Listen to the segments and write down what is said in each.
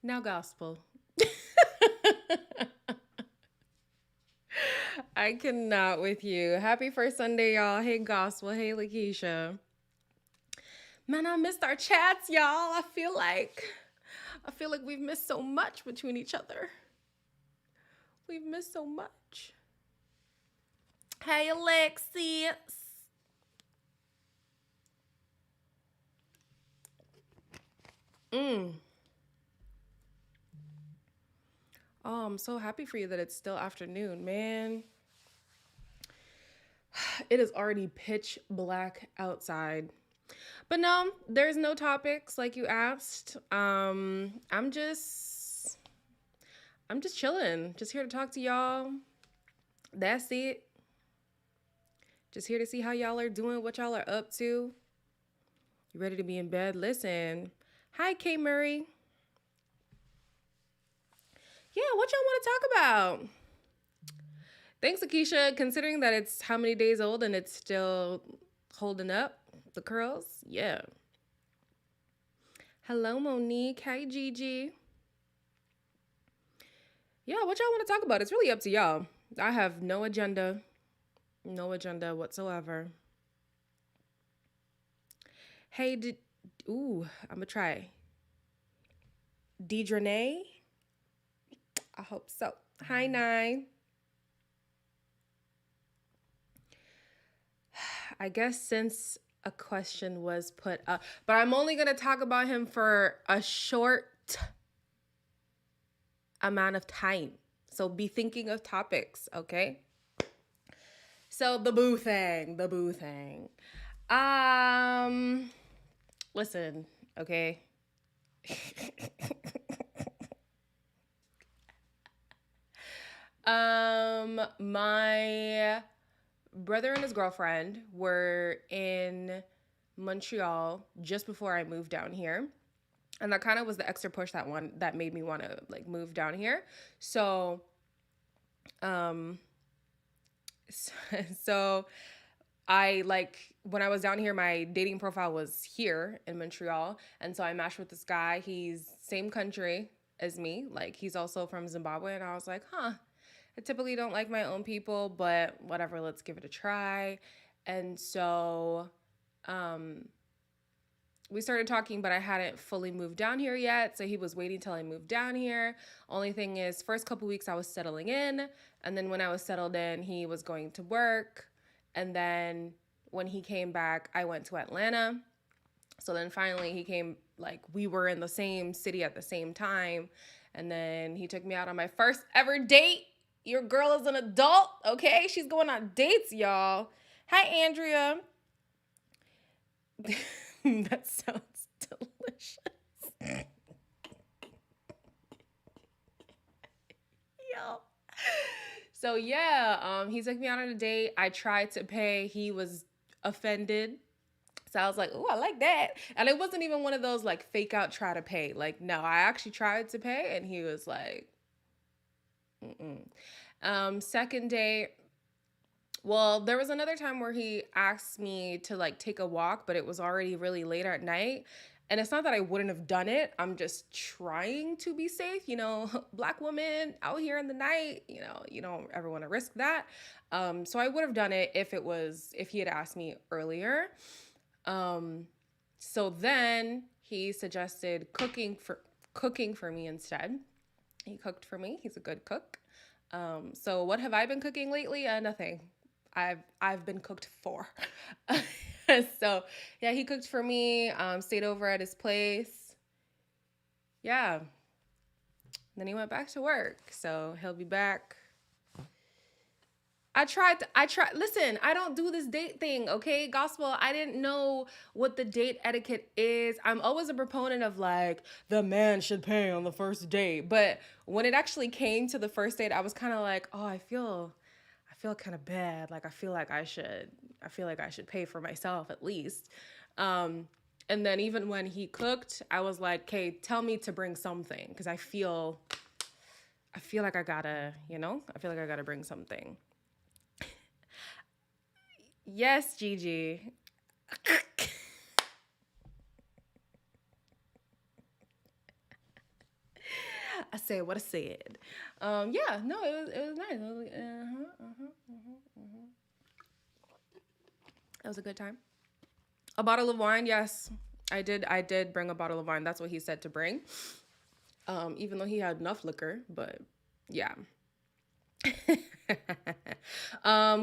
Now, gospel. I cannot with you. Happy first Sunday, y'all. Hey, gospel. Hey, Lakeisha. Man, I missed our chats, y'all. I feel like we've missed so much between each other. We've missed so much. Hey, Alexis. Mm. Oh, I'm so happy for you that it's still afternoon, man. It is already pitch black outside. But no, there's no topics like you asked. I'm just chilling. Just here to talk to y'all. That's it. Just here to see how y'all are doing, what y'all are up to. You ready to be in bed? Listen. Hi, K Murray. Yeah, what y'all want to talk about? Thanks, Akeisha. Considering that it's how many days old and it's still holding up the curls. Yeah. Hello, Monique. Hi, Gigi. Yeah, what y'all want to talk about? It's really up to y'all. I have no agenda. No agenda whatsoever. Hey, I'm gonna try. Deidre, I hope so. Hi, Nine. I guess since a question was put up, but I'm only gonna talk about him for a short amount of time. So be thinking of topics, okay? So the boo thing. Um, listen, okay. My brother and his girlfriend were in Montreal just before I moved down here. And that kind of was the extra push that made me want to like move down here. So, um so I like when I was down here, my dating profile was here in Montreal, and so I matched with this guy. He's same country as me, like he's also from Zimbabwe, and I was like, huh. I typically don't like my own people, but whatever, let's give it a try. And so, um, we started talking, but I hadn't fully moved down here yet. So he was waiting till I moved down here. Only thing is, first couple weeks I was settling in, and then when I was settled in, he was going to work, and then when he came back, I went to Atlanta. So then finally he came, like we were in the same city at the same time, and then he took me out on my first ever date. Your girl is an adult, okay? She's going on dates, y'all. Hi, Andrea. That sounds delicious. Yo. So yeah, he took me out on a date. I tried to pay. He was offended. So I was like, "Oh, I like that." And it wasn't even one of those like fake out try to pay. Like, no, I actually tried to pay, and he was like, "Mm-mm." Second date. Well, there was another time where he asked me to like take a walk, but it was already really late at night. And it's not that I wouldn't have done it. I'm just trying to be safe. Black woman out here in the night, you don't ever want to risk that. So I would have done it if he had asked me earlier. Um, so then he suggested cooking for me instead. He cooked for me. He's a good cook. So what have I been cooking lately? Nothing. I've been cooked for. So yeah, he cooked for me. Stayed over at his place. Yeah. Then he went back to work. So he'll be back. I tried. Listen, I don't do this date thing, okay? Gospel, I didn't know what the date etiquette is. I'm always a proponent of like, the man should pay on the first date. But when it actually came to the first date, I was kind of like, oh, I feel kind of bad. Like I feel like I should pay for myself at least. Um, and then even when he cooked, I was like, okay, tell me to bring something because I feel like I gotta bring something. Yes, Gigi. I said what I said. Yeah, no, it was nice. I was like, it was a good time. A bottle of wine, yes. I did bring a bottle of wine. That's what he said to bring. Even though he had enough liquor, but yeah.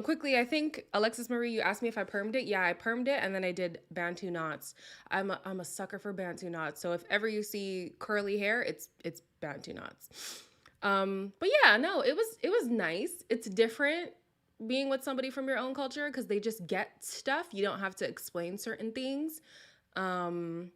Quickly, I think Alexis Marie, you asked me if I permed it. Yeah, I permed it, and then I did Bantu knots. I'm a sucker for Bantu knots. So if ever you see curly hair, it's Bantu knots. But yeah, no, it was nice. It's different being with somebody from your own culture because they just get stuff. You don't have to explain certain things. Um,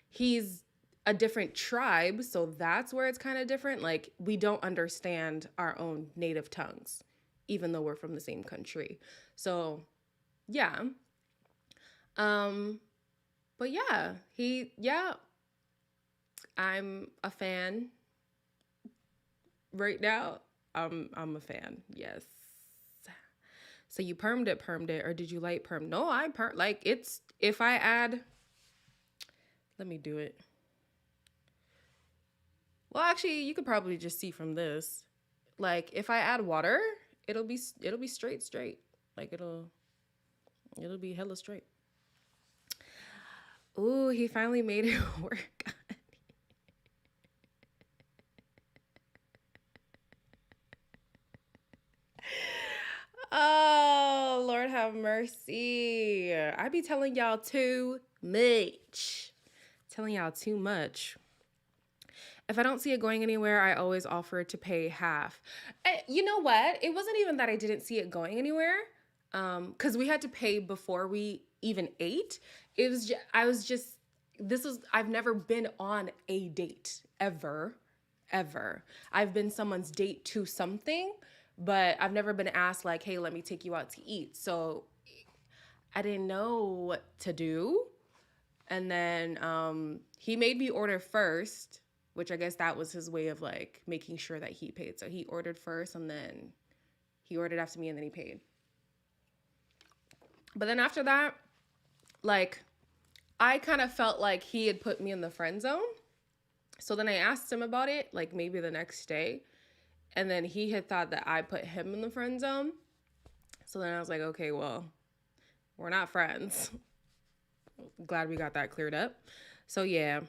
he's a different tribe, so that's where it's kind of different. Like we don't understand our own native tongues, even though we're from the same country. So yeah. Um, but yeah, yeah, I'm a fan right now. I'm a fan. Yes. So you permed it, or did you light perm? No, I perm like it's if I add. Let me do it. Well, actually, you could probably just see from this. Like if I add water, it'll be straight. Like it'll be hella straight. Ooh, he finally made it work. Oh, Lord have mercy. I be telling y'all too much. Telling y'all too much. If I don't see it going anywhere, I always offer to pay half. You know what? It wasn't even that I didn't see it going anywhere. Because we had to pay before we even ate. It was just, I was just, this was, I've never been on a date ever, ever. I've been someone's date to something, but I've never been asked like, hey, let me take you out to eat. So I didn't know what to do. And then he made me order first, which I guess that was his way of like making sure that he paid. So he ordered first and then he ordered after me and then he paid. But then after that, like I kind of felt like he had put me in the friend zone. So then I asked him about it, like maybe the next day. And then he had thought that I put him in the friend zone. So then I was like, okay, well, we're not friends. Glad we got that cleared up. So yeah.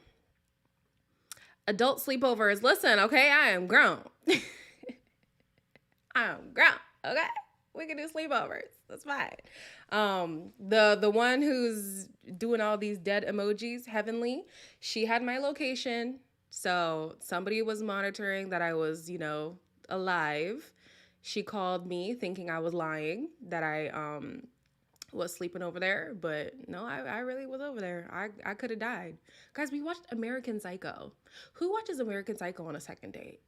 Adult sleepovers. Listen, okay, I am grown. I'm grown. Okay. We can do sleepovers. That's fine. The one who's doing all these dead emojis, Heavenly, she had my location. So somebody was monitoring that I was, alive. She called me thinking I was lying, that I was sleeping over there, but no, I really was over there. I could have died. Guys, we watched American Psycho. Who watches American Psycho on a second date?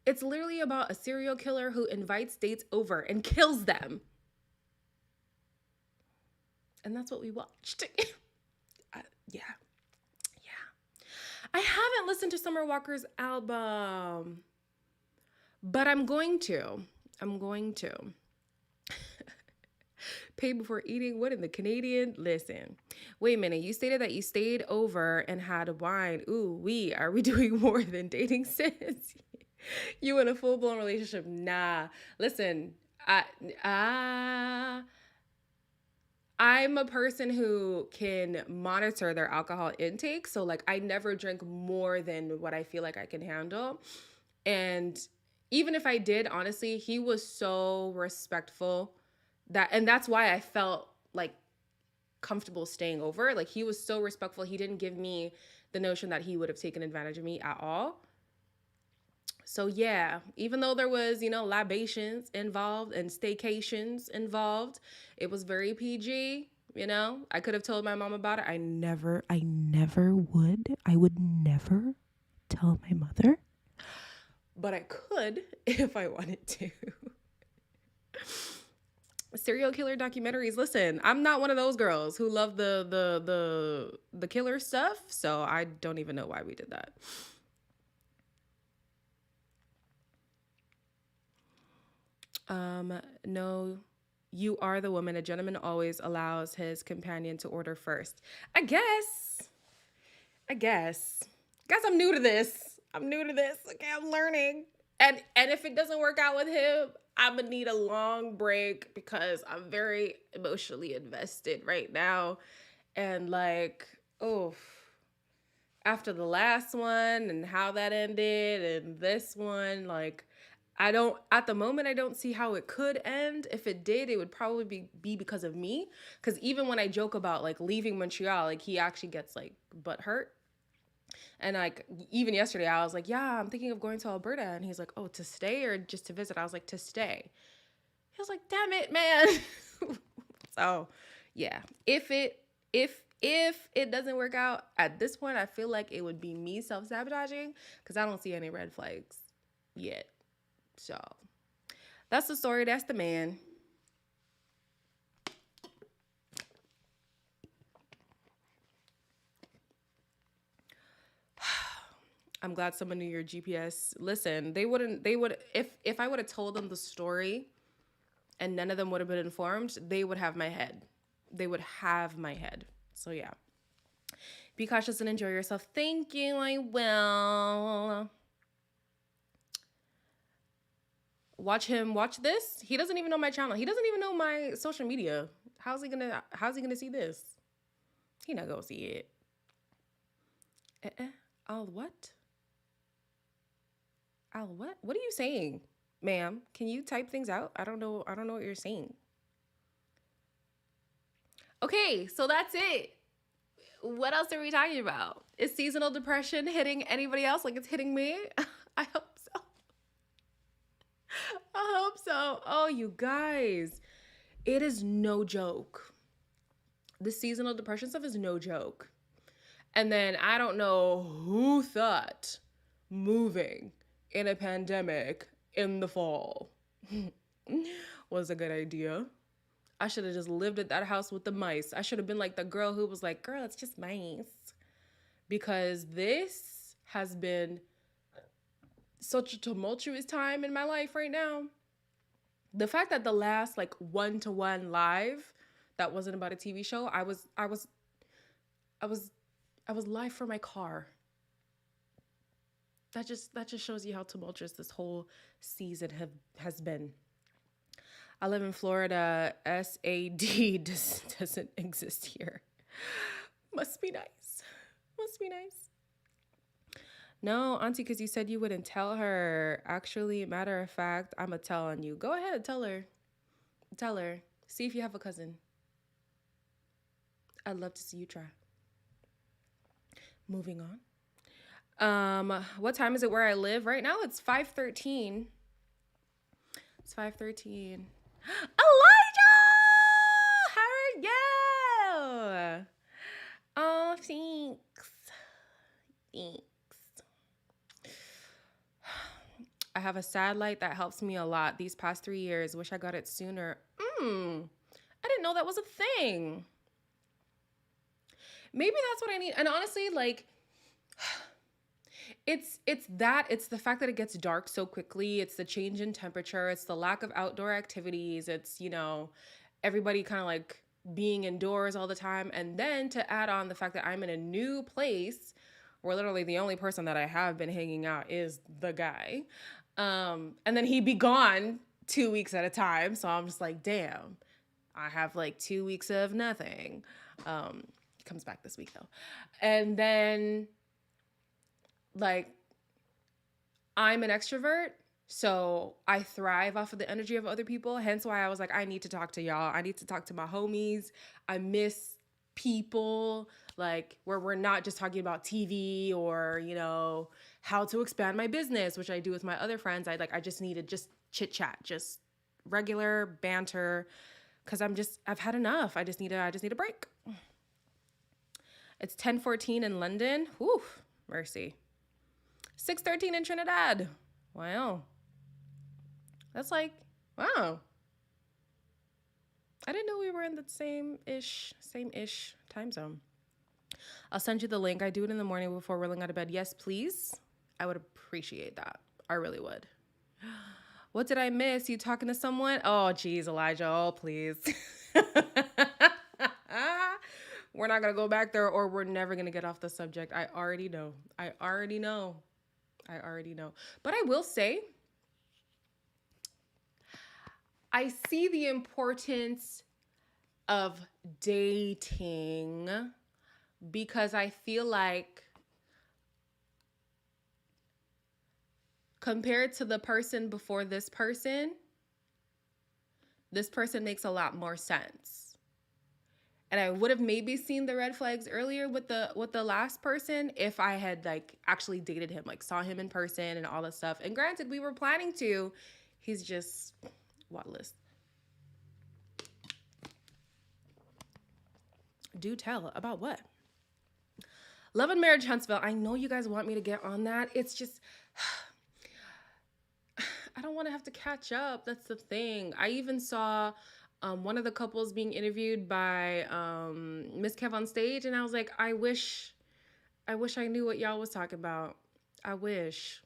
It's literally about a serial killer who invites dates over and kills them. And that's what we watched. Yeah. I haven't listened to Summer Walker's album, but I'm going to. Pay before eating. What in the Canadian? Listen, wait a minute. You stated that you stayed over and had wine. Ooh, are we doing more than dating, sis? You in a full blown relationship? Nah. Listen, I'm a person who can monitor their alcohol intake. So like I never drink more than what I feel like I can handle. And even if I did, honestly, he was so respectful and that's why I felt like comfortable staying over. Like he was so respectful. He didn't give me the notion that he would have taken advantage of me at all. So yeah, even though there was, libations involved and staycations involved, it was very PG. I could have told my mom about it. I never would. I would never tell my mother, but I could if I wanted to. Serial killer documentaries. Listen, I'm not one of those girls who love the killer stuff, so I don't even know why we did that. No, you are the woman. A gentleman always allows his companion to order first. I guess. Guys, I'm new to this. I'm new to this. Okay, I'm learning. And if it doesn't work out with him, I'm gonna need a long break because I'm very emotionally invested right now. And like, oh, after the last one and how that ended and this one, like I don't at the moment I don't see how it could end. If it did, it would probably be because of me. Cause even when I joke about like leaving Montreal, like he actually gets like butt hurt. And like even yesterday I was like, yeah, I'm thinking of going to Alberta. And he's like, oh, to stay or just to visit? I was like, to stay. He was like, damn it, man. So yeah. If it doesn't work out at this point, I feel like it would be me self-sabotaging because I don't see any red flags yet. So that's the story. That's the man. I'm glad someone knew your GPS. Listen, they would if I would have told them the story and none of them would have been informed, they would have my head. They would have my head. So yeah. Be cautious and enjoy yourself. Thank you. I will. Watch him watch this. He doesn't even know my channel. He doesn't even know my social media. How's he gonna see this? He not gonna see it. I'll what? I'll what? What are you saying? Ma'am, can you type things out? I don't know what you're saying. Okay, so that's it. What else are we talking about? Is seasonal depression hitting anybody else like it's hitting me? I hope so. I hope so. Oh, you guys, it is no joke. The seasonal depression stuff is no joke. And then I don't know who thought moving in a pandemic in the fall was a good idea. I should have just lived at that house with the mice. I should have been like the girl who was like, girl, it's just mice. Because this has been such a tumultuous time in my life right now. The fact that the last like 1-to-1 live that wasn't about a TV show, I was live for my car. That just shows you how tumultuous this whole season has been. I live in Florida. SAD doesn't exist here. Must be nice. Must be nice. No, auntie, because you said you wouldn't tell her. Actually, matter of fact, I'm going to tell on you. Go ahead, tell her. Tell her. See if you have a cousin. I'd love to see you try. Moving on. What time is it where I live? Right now it's 5:13. It's 5:13. Elijah! How are you? Oh, thanks. Thanks. I have a sad light that helps me a lot these past 3 years. Wish I got it sooner. I didn't know that was a thing. Maybe that's what I need. And honestly, like, it's the fact that it gets dark so quickly. It's the change in temperature. It's the lack of outdoor activities. It's, everybody kind of like being indoors all the time. And then to add on the fact that I'm in a new place where literally the only person that I have been hanging out is the guy. And then he'd be gone 2 weeks at a time. So I'm just like, damn, I have like 2 weeks of nothing. Comes back this week though. And then like I'm an extrovert, so I thrive off of the energy of other people. Hence why I was like, I need to talk to y'all. I need to talk to my homies. I miss people like where we're not just talking about TV or, how to expand my business, which I do with my other friends. I just needed just chit chat, just regular banter. Cause I've had enough. I just need a break. It's 10:14 in London. Whew, mercy. 6:13 in Trinidad. Wow. That's like, wow. I didn't know we were in the same-ish time zone. I'll send you the link. I do it in the morning before rolling out of bed. Yes, please. I would appreciate that. I really would. What did I miss? You talking to someone? Oh, geez, Elijah. Oh, please. We're not going to go back there or we're never going to get off the subject. I already know. I already know. But I will say, I see the importance of dating because I feel like compared to the person before this person makes a lot more sense. And I would have maybe seen the red flags earlier with the last person if I had like actually dated him, like saw him in person and all that stuff. And granted, we were planning to. He's just whatless. Do tell about what? Love and Marriage Huntsville. I know you guys want me to get on that. It's just I don't want to have to catch up. That's the thing. I even saw one of the couples being interviewed by Miss Kev on stage, and I was like, I wish I knew what y'all was talking about. I wish.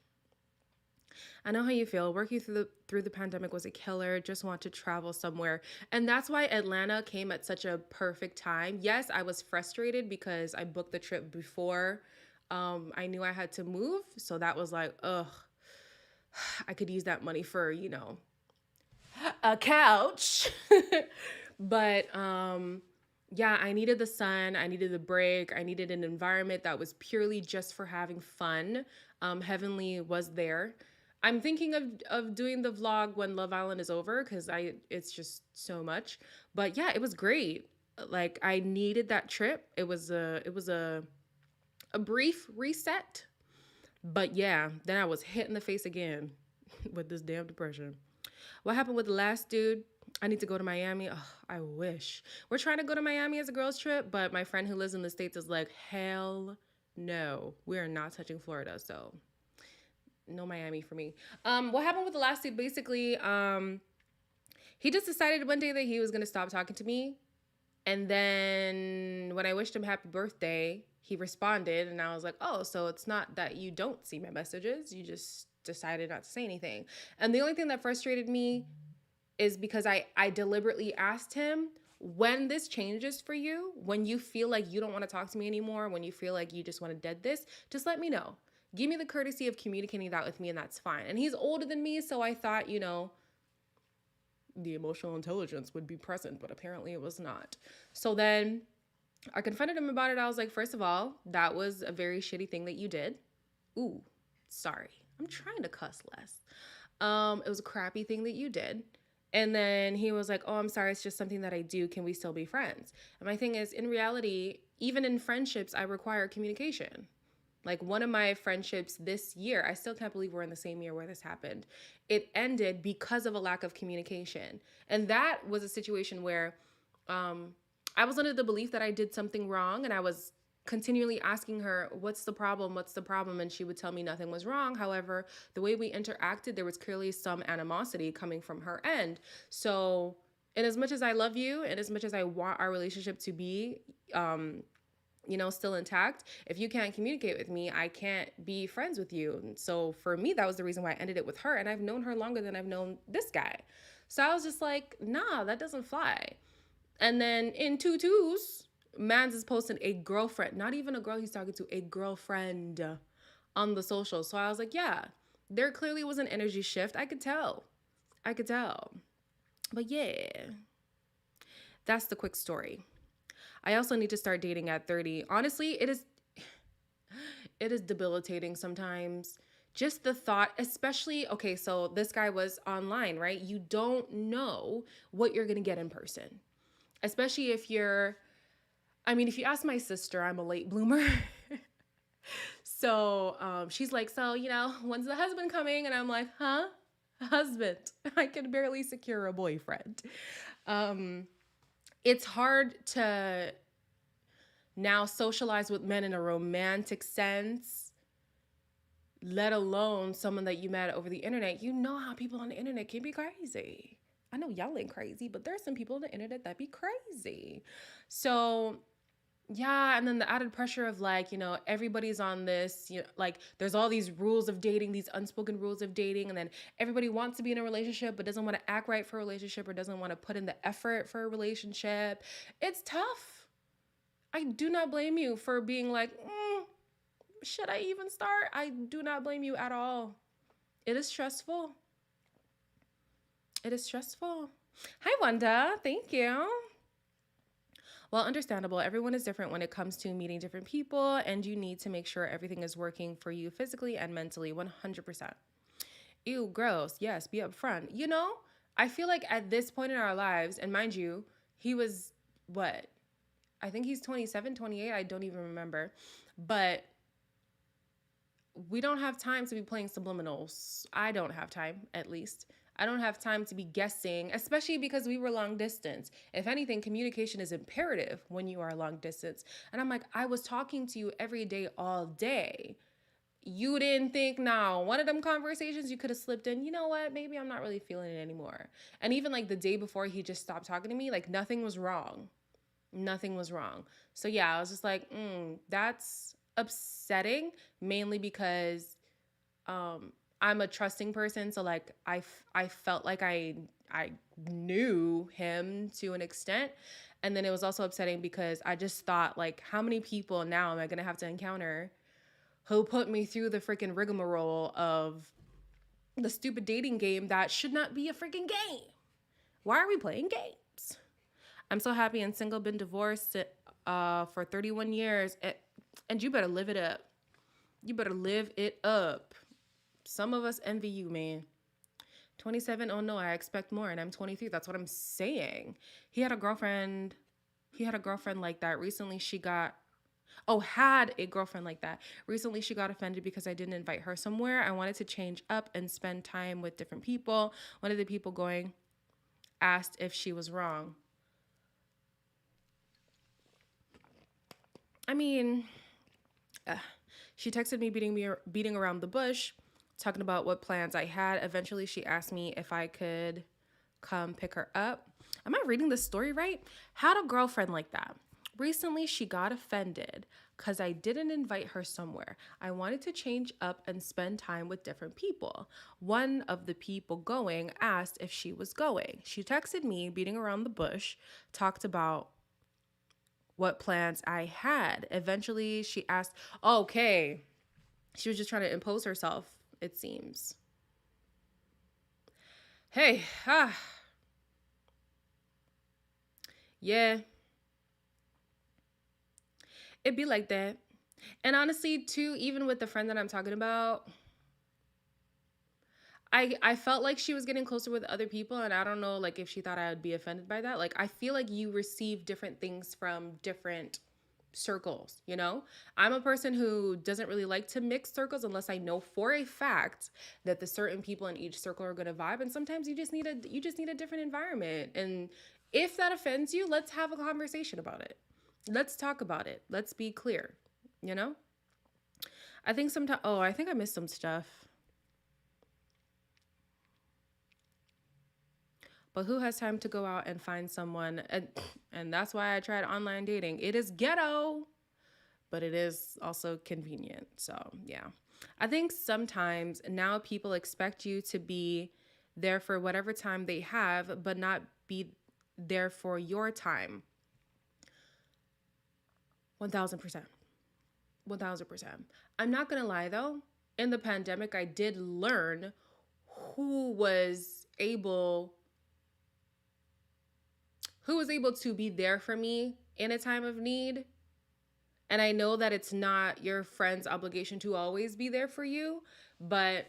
I know how you feel. Working through the pandemic was a killer. Just want to travel somewhere. And that's why Atlanta came at such a perfect time. Yes, I was frustrated because I booked the trip before I knew I had to move. So that was like, ugh, I could use that money for, a couch. But yeah, I needed the sun. I needed the break. I needed an environment that was purely just for having fun. Heavenly was there. I'm thinking of doing the vlog when Love Island is over because it's just so much. But yeah, it was great. Like I needed that trip. It was a brief reset. But yeah, then I was hit in the face again with this damn depression. What happened with the last dude? I need to go to Miami. Oh, I wish. We're trying to go to Miami as a girls trip, but my friend who lives in the States is like, hell no. We are not touching Florida, so no Miami for me. What happened with the last dude? Basically, he just decided one day that he was gonna stop talking to me. And then when I wished him happy birthday, he responded and I was like, oh, so it's not that you don't see my messages. You just decided not to say anything. And the only thing that frustrated me is because I deliberately asked him, when this changes for you, when you feel like you don't want to talk to me anymore, when you feel like you just want to dead this, just let me know. Give me the courtesy of communicating that with me and that's fine. And he's older than me, so I thought, the emotional intelligence would be present, but apparently it was not. So then I confronted him about it. I was like, first of all, that was a very shitty thing that you did. Ooh, sorry. I'm trying to cuss less. It was a crappy thing that you did. And then he was like, oh, I'm sorry. It's just something that I do. Can we still be friends? And my thing is, in reality, even in friendships, I require communication. Like one of my friendships this year, I still can't believe we're in the same year where this happened. It ended because of a lack of communication. And that was a situation where I was under the belief that I did something wrong and I was continually asking her, what's the problem? What's the problem? And she would tell me nothing was wrong. However, the way we interacted, there was clearly some animosity coming from her end. So, and as much as I love you and as much as I want our relationship to be, still intact, if you can't communicate with me, I can't be friends with you. And so for me, that was the reason why I ended it with her. And I've known her longer than I've known this guy. So I was just like, nah, that doesn't fly. And then in tutus, Mans is posting a girlfriend, not even a girl he's talking to, a girlfriend on the social. So I was like, yeah, there clearly was an energy shift. I could tell. But yeah, that's the quick story. I also need to start dating at 30. Honestly, it is debilitating sometimes. Just the thought, especially, okay, so this guy was online, right? You don't know what you're going to get in person. Especially if you ask my sister, I'm a late bloomer. So she's like, so, when's the husband coming? And I'm like, huh? Husband. I can barely secure a boyfriend. It's hard to now socialize with men in a romantic sense, let alone someone that you met over the internet. You know how people on the internet can be crazy. I know y'all ain't crazy, but there's some people on the internet that be crazy. So yeah, and then the added pressure of everybody's on this, there's all these rules of dating, these unspoken rules of dating, and then everybody wants to be in a relationship but doesn't want to act right for a relationship or doesn't want to put in the effort for a relationship. It's tough. I do not blame you for being like, should I even start? I do not blame you at all. It is stressful. It is stressful. Hi, Wanda. Thank you. Well, understandable. Everyone is different when it comes to meeting different people, and you need to make sure everything is working for you physically and mentally 100%. Ew, gross. Yes, be upfront. I feel like at this point in our lives, and mind you, he was what? I think he's 27, 28. I don't even remember. But we don't have time to be playing subliminals. I don't have time, at least. I don't have time to be guessing, especially because we were long distance. If anything, communication is imperative when you are long distance. And I'm like, I was talking to you every day, all day. You didn't think, now one of them conversations you could have slipped in, you know what, maybe I'm not really feeling it anymore. And even like the day before he just stopped talking to me, like nothing was wrong. Nothing was wrong. So yeah, I was just like, that's upsetting, mainly because I'm a trusting person. So like I felt like I knew him to an extent. And then it was also upsetting because I just thought, like, how many people now am I gonna have to encounter who put me through the freaking rigmarole of the stupid dating game that should not be a freaking game? Why are we playing games? I'm so happy and single, been divorced for 31 years. And you better live it up. You better live it up. Some of us envy you, man. 27, oh no, I expect more. And I'm 23. That's what I'm saying. He had a girlfriend like that. Recently she got had a girlfriend like that. Recently, she got offended because I didn't invite her somewhere. I wanted to change up and spend time with different people. One of the people going asked if she was wrong. I mean, she texted me beating around the bush, talking about what plans I had. Eventually, she asked me if I could come pick her up. Am I reading this story right? Had a girlfriend like that. Recently, she got offended because I didn't invite her somewhere. I wanted to change up and spend time with different people. One of the people going asked if she was going. She texted me, beating around the bush, talked about what plans I had. Eventually, she asked, okay, she was just trying to impose herself, it seems. Hey, yeah, it'd be like that. And honestly, too, even with the friend that I'm talking about, I felt like she was getting closer with other people, and I don't know, like, if she thought I would be offended by that. Like, I feel like you receive different things from different circles, you know? I'm a person who doesn't really like to mix circles unless I know for a fact that the certain people in each circle are going to vibe, and sometimes you just need a different environment. And if that offends you, let's have a conversation about it. Let's talk about it. Let's be clear, you know? I think sometimes I think I missed some stuff. But who has time to go out and find someone? And that's why I tried online dating. It is ghetto, but it is also convenient. So, yeah. I think sometimes now people expect you to be there for whatever time they have, but not be there for your time. 1000%. 1000%. I'm not going to lie though. In the pandemic, I did learn who was able to be there for me in a time of need. And I know that it's not your friend's obligation to always be there for you, but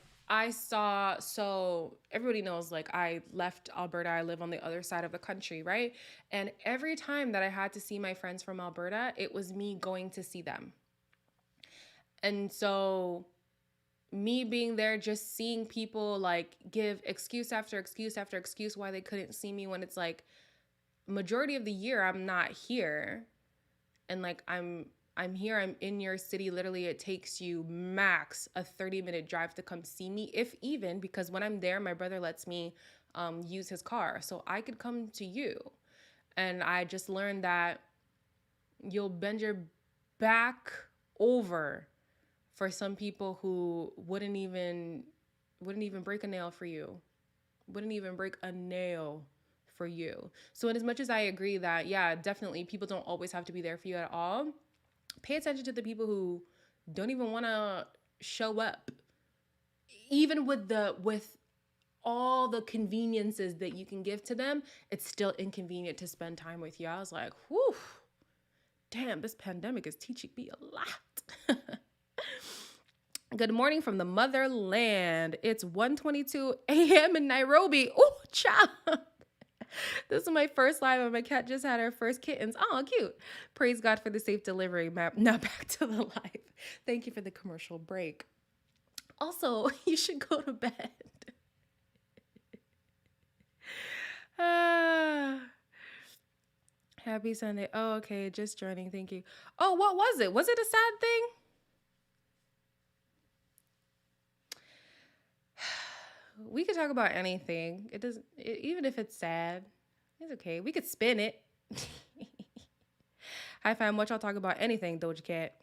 so everybody knows, like, I left Alberta, I live on the other side of the country, right? And every time that I had to see my friends from Alberta, it was me going to see them. And so me being there, just seeing people like give excuse after excuse after excuse why they couldn't see me, when it's like, majority of the year I'm not here, and like I'm here, I'm in your city. Literally, it takes you max a 30-minute drive to come see me, if even, because when I'm there, my brother lets me use his car so I could come to you. And I just learned that you'll bend your back over for some people who wouldn't even break a nail for you, wouldn't even break a nail for you. So in as much as I agree that, yeah, definitely people don't always have to be there for you at all, pay attention to the people who don't even want to show up. Even with all the conveniences that you can give to them, it's still inconvenient to spend time with you. I was like, whew, damn, this pandemic is teaching me a lot. Good morning from the motherland. It's 1:22 a.m. in Nairobi. Oh, child. This is my first live, and my cat just had her first kittens. Oh, cute. Praise God for the safe delivery map. Now back to the live. Thank you for the commercial break. Also, you should go to bed. Happy Sunday. Oh, okay. Just joining. Thank you. Oh, what was it? Was it a sad thing? We could talk about anything. It doesn't, even if it's sad, it's okay. We could spin it. Hi, fam. What y'all talk about? Anything, Doja Cat.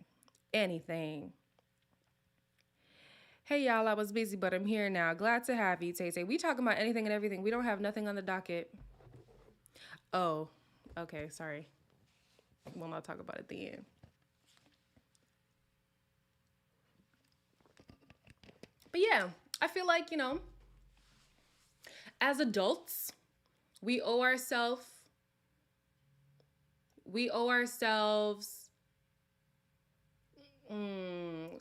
Anything. Hey, y'all. I was busy, but I'm here now. Glad to have you, Tay Tay. We talking about anything and everything. We don't have nothing on the docket. Oh, okay. Sorry. We'll not talk about it at the end. But yeah, I feel like, as adults, we owe ourselves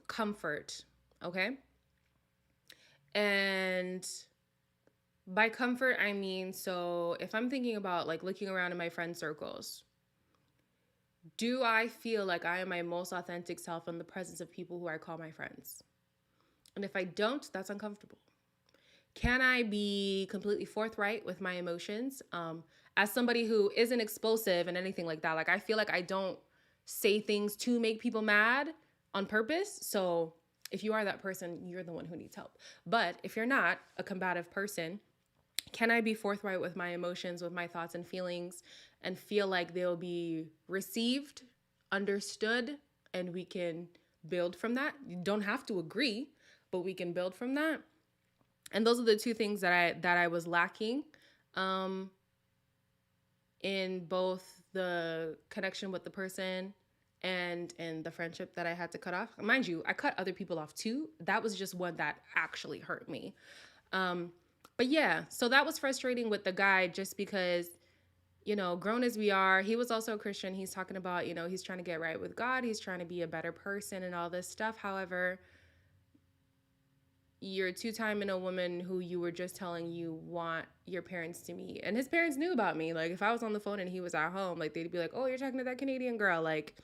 comfort, okay? And by comfort, I mean, so if I'm thinking about like looking around in my friend circles, do I feel like I am my most authentic self in the presence of people who I call my friends? And if I don't, that's uncomfortable. Can I be completely forthright with my emotions? As somebody who isn't explosive and anything like that, like I feel like I don't say things to make people mad on purpose. So if you are that person, you're the one who needs help. But if you're not a combative person, can I be forthright with my emotions, with my thoughts and feelings, and feel like they'll be received, understood, and we can build from that? You don't have to agree, but we can build from that. And those are the two things that I was lacking in both the connection with the person and in the friendship that I had to cut off. Mind you, I cut other people off too. That was just one that actually hurt me. But yeah, so that was frustrating with the guy just because, grown as we are, he was also a Christian. He's talking about, he's trying to get right with God. He's trying to be a better person and all this stuff. However, you're two-timing a woman who you were just telling you want your parents to meet. And his parents knew about me. Like, if I was on the phone and he was at home, like, they'd be like, oh, you're talking to that Canadian girl. Like,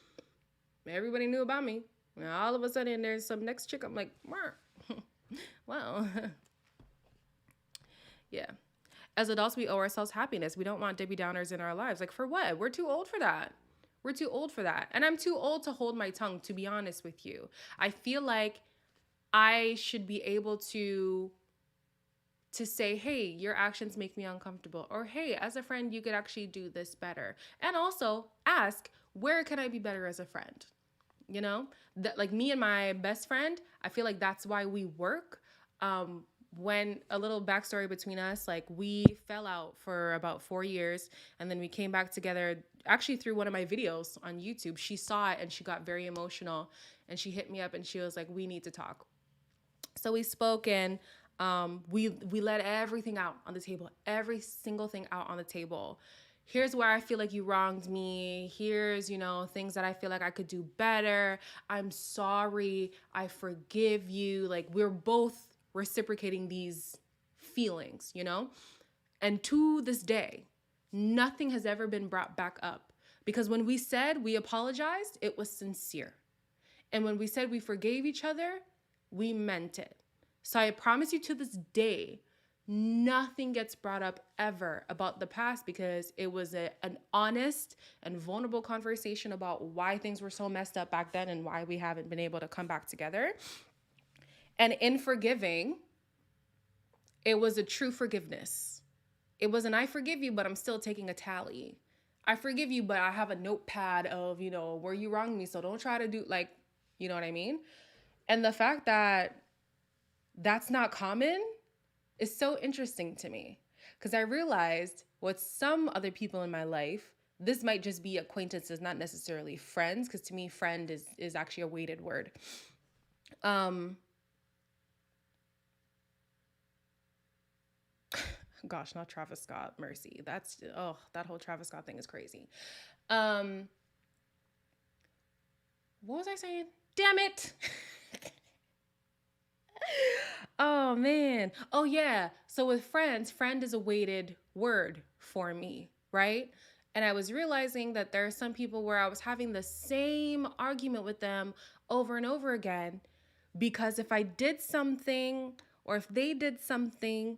everybody knew about me. And all of a sudden, there's some next chick. I'm like, wow. Yeah. As adults, we owe ourselves happiness. We don't want Debbie Downers in our lives. Like, for what? We're too old for that. We're too old for that. And I'm too old to hold my tongue, to be honest with you. I feel like I should be able to say, hey, your actions make me uncomfortable. Or, hey, as a friend, you could actually do this better. And also ask, where can I be better as a friend? Like me and my best friend, I feel like that's why we work. When a little backstory between us, like we fell out for about 4 years and then we came back together actually through one of my videos on YouTube. She saw it and she got very emotional and she hit me up and she was like, we need to talk. So we spoke and we let everything out on the table, every single thing out on the table. Here's where I feel like you wronged me. Here's, things that I feel like I could do better. I'm sorry. I forgive you. Like we're both reciprocating these feelings, And to this day, nothing has ever been brought back up. Because when we said we apologized, it was sincere. And when we said we forgave each other, we meant it. So I promise you to this day, nothing gets brought up ever about the past because it was an honest and vulnerable conversation about why things were so messed up back then and why we haven't been able to come back together. And in forgiving, it was a true forgiveness. It wasn't, I forgive you, but I'm still taking a tally. I forgive you, but I have a notepad of, where you wronged me. So don't try to do you know what I mean? And the fact that that's not common is so interesting to me because I realized with some other people in my life, this might just be acquaintances, not necessarily friends, because to me, friend is actually a weighted word. Gosh, not Travis Scott, mercy. That's, oh, that whole Travis Scott thing is crazy. What was I saying? Damn it. Oh man. Oh yeah. So with friends, friend is a weighted word for me, right? And I was realizing that there are some people where I was having the same argument with them over and over again because if I did something or if they did something,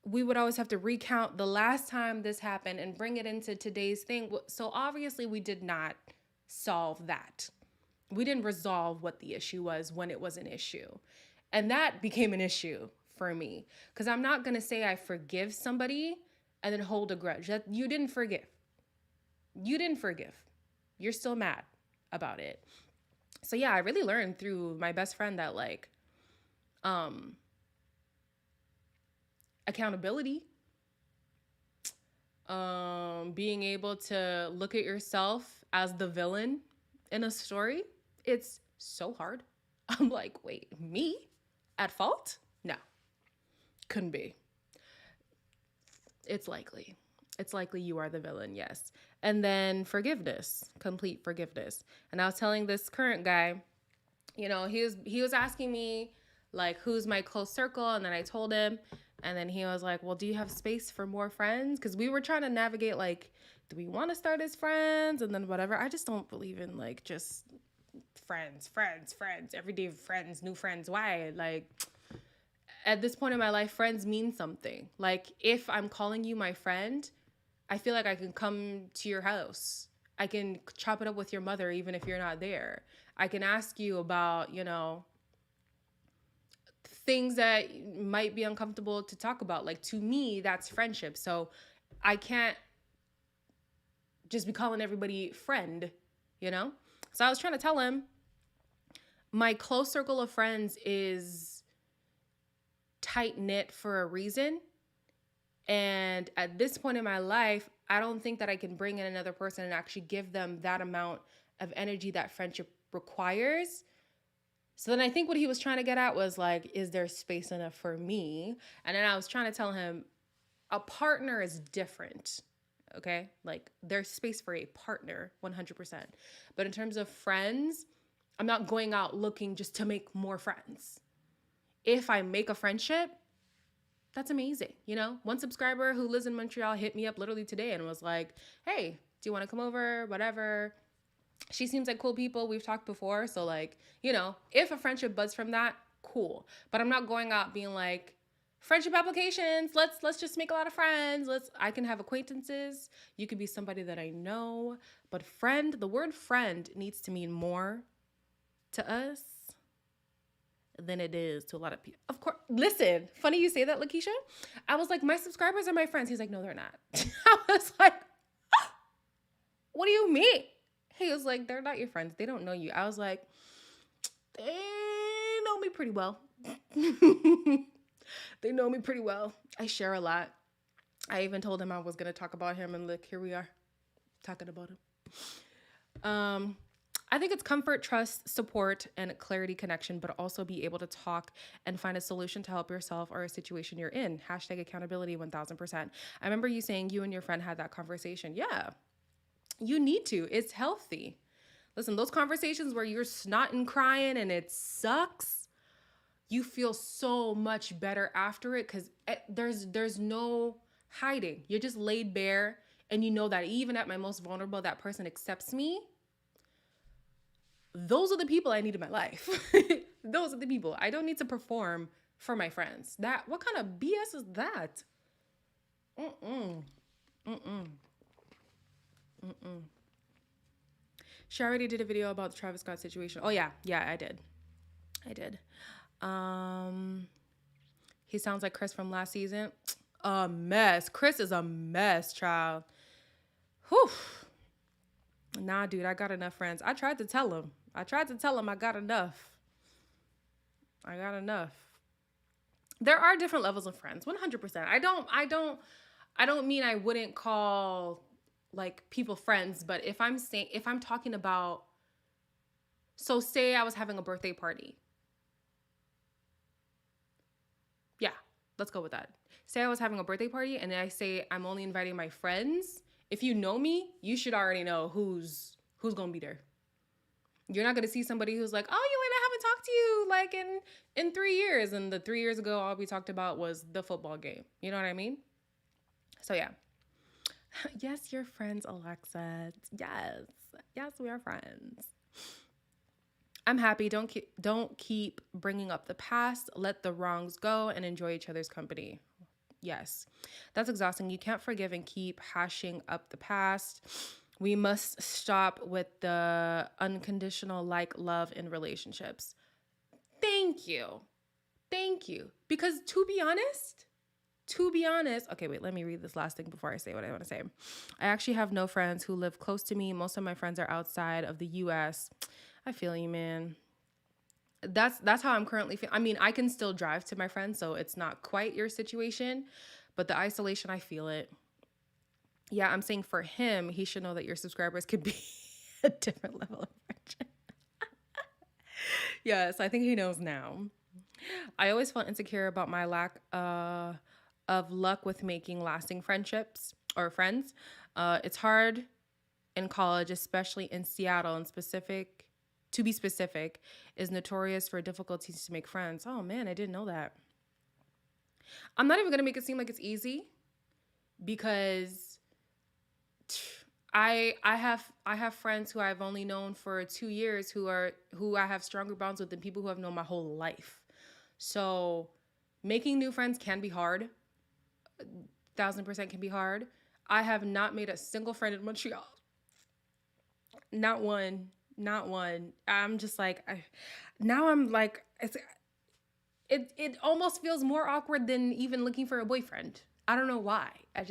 we would always have to recount the last time this happened and bring it into today's thing. So obviously we did not solve that. We didn't resolve what the issue was when it was an issue. And that became an issue for me because I'm not going to say I forgive somebody and then hold a grudge. That you didn't forgive. You didn't forgive. You're still mad about it. So yeah, I really learned through my best friend that like accountability, being able to look at yourself as the villain in a story, it's so hard. I'm like, wait, me at fault? No, couldn't be. It's likely. It's likely you are the villain, yes. And then forgiveness, complete forgiveness. And I was telling this current guy, you know, he was asking me like who's my close circle, and then I told him, and then he was like, well, do you have space for more friends? Because we were trying to navigate like, do we want to start as friends? And then whatever. I just don't believe in like just friends, everyday friends, new friends. Why? Like at this point in my life, friends mean something. Like if I'm calling you my friend, I feel like I can come to your house. I can chop it up with your mother even if you're not there. I can ask you about, you know, things that might be uncomfortable to talk about. Like to me, that's friendship. So I can't just be calling everybody friend, you know? So I was trying to tell him my close circle of friends is tight knit for a reason. And at this point in my life, I don't think that I can bring in another person and actually give them that amount of energy that friendship requires. So then I think what he was trying to get at was like, is there space enough for me? And then I was trying to tell him a partner is different. Okay. Like there's space for a partner 100%. But in terms of friends, I'm not going out looking just to make more friends. If I make a friendship, that's amazing. You know, one subscriber who lives in Montreal hit me up literally today and was like, hey, do you want to come over? Whatever. She seems like cool people. We've talked before. So like, you know, if a friendship buds from that, cool. But I'm not going out being like, friendship applications, let's just make a lot of friends. I can have acquaintances. You could be somebody that I know. But friend, the word friend needs to mean more to us than it is to a lot of people. Of course, listen, funny you say that, Lakeisha. I was like, my subscribers are my friends. He's like, no, they're not. I was like, what do you mean? He was like, they're not your friends. They don't know you. I was like, they know me pretty well. They know me pretty well. I share a lot. I even told him I was going to talk about him, and look, here we are talking about him. I think it's comfort, trust, support, and clarity connection, but also be able to talk and find a solution to help yourself or a situation you're in. Hashtag accountability 1000%. I remember you saying you and your friend had that conversation. Yeah, you need to. It's healthy. Listen, those conversations where you're snotting crying and it sucks, you feel so much better after it because there's no hiding. You're just laid bare, and you know that even at my most vulnerable, that person accepts me. Those are the people I need in my life. Those are the people. I don't need to perform for my friends. What kind of BS is that? She already did a video about the Travis Scott situation. Oh yeah, I did. He sounds like Chris from last season. A mess. Chris is a mess, child. Whew. Nah, dude, I got enough friends. I tried to tell him I got enough. There are different levels of friends, 100%. I don't mean I wouldn't call like people friends, but if I'm talking about, so say I was having a birthday party. Yeah, let's go with that. Say I was having a birthday party and then I say I'm only inviting my friends. If you know me, you should already know who's going to be there. You're not going to see somebody who's like, "Oh, Yelena, I haven't talked to you like in 3 years." And the 3 years ago all we talked about was the football game. You know what I mean? So yeah. Yes, you're friends, Alexa. Yes. Yes, we are friends. I'm happy. Don't keep bringing up the past. Let the wrongs go and enjoy each other's company. Yes. That's exhausting. You can't forgive and keep hashing up the past. We must stop with the unconditional like love in relationships. Thank you. Thank you. Because to be honest, okay, wait, let me read this last thing before I say what I want to say. I actually have no friends who live close to me. Most of my friends are outside of the US. I feel you, man. That's how I'm currently feeling. I mean, I can still drive to my friends, so it's not quite your situation, but the isolation, I feel it. Yeah, I'm saying for him, he should know that your subscribers could be a different level of friendship. Yes, I think he knows now. I always felt insecure about my lack of luck with making lasting friendships or friends. It's hard in college, especially in Seattle, and specific to be specific, is notorious for difficulties to make friends. Oh man, I didn't know that. I'm not even gonna make it seem like it's easy because I have friends who I've only known for 2 years who I have stronger bonds with than people who I've known my whole life. So making new friends can be hard. 1,000% can be hard. I have not made a single friend in Montreal. Not one. Not one. I'm just like, now I'm like, it almost feels more awkward than even looking for a boyfriend. I don't know why. I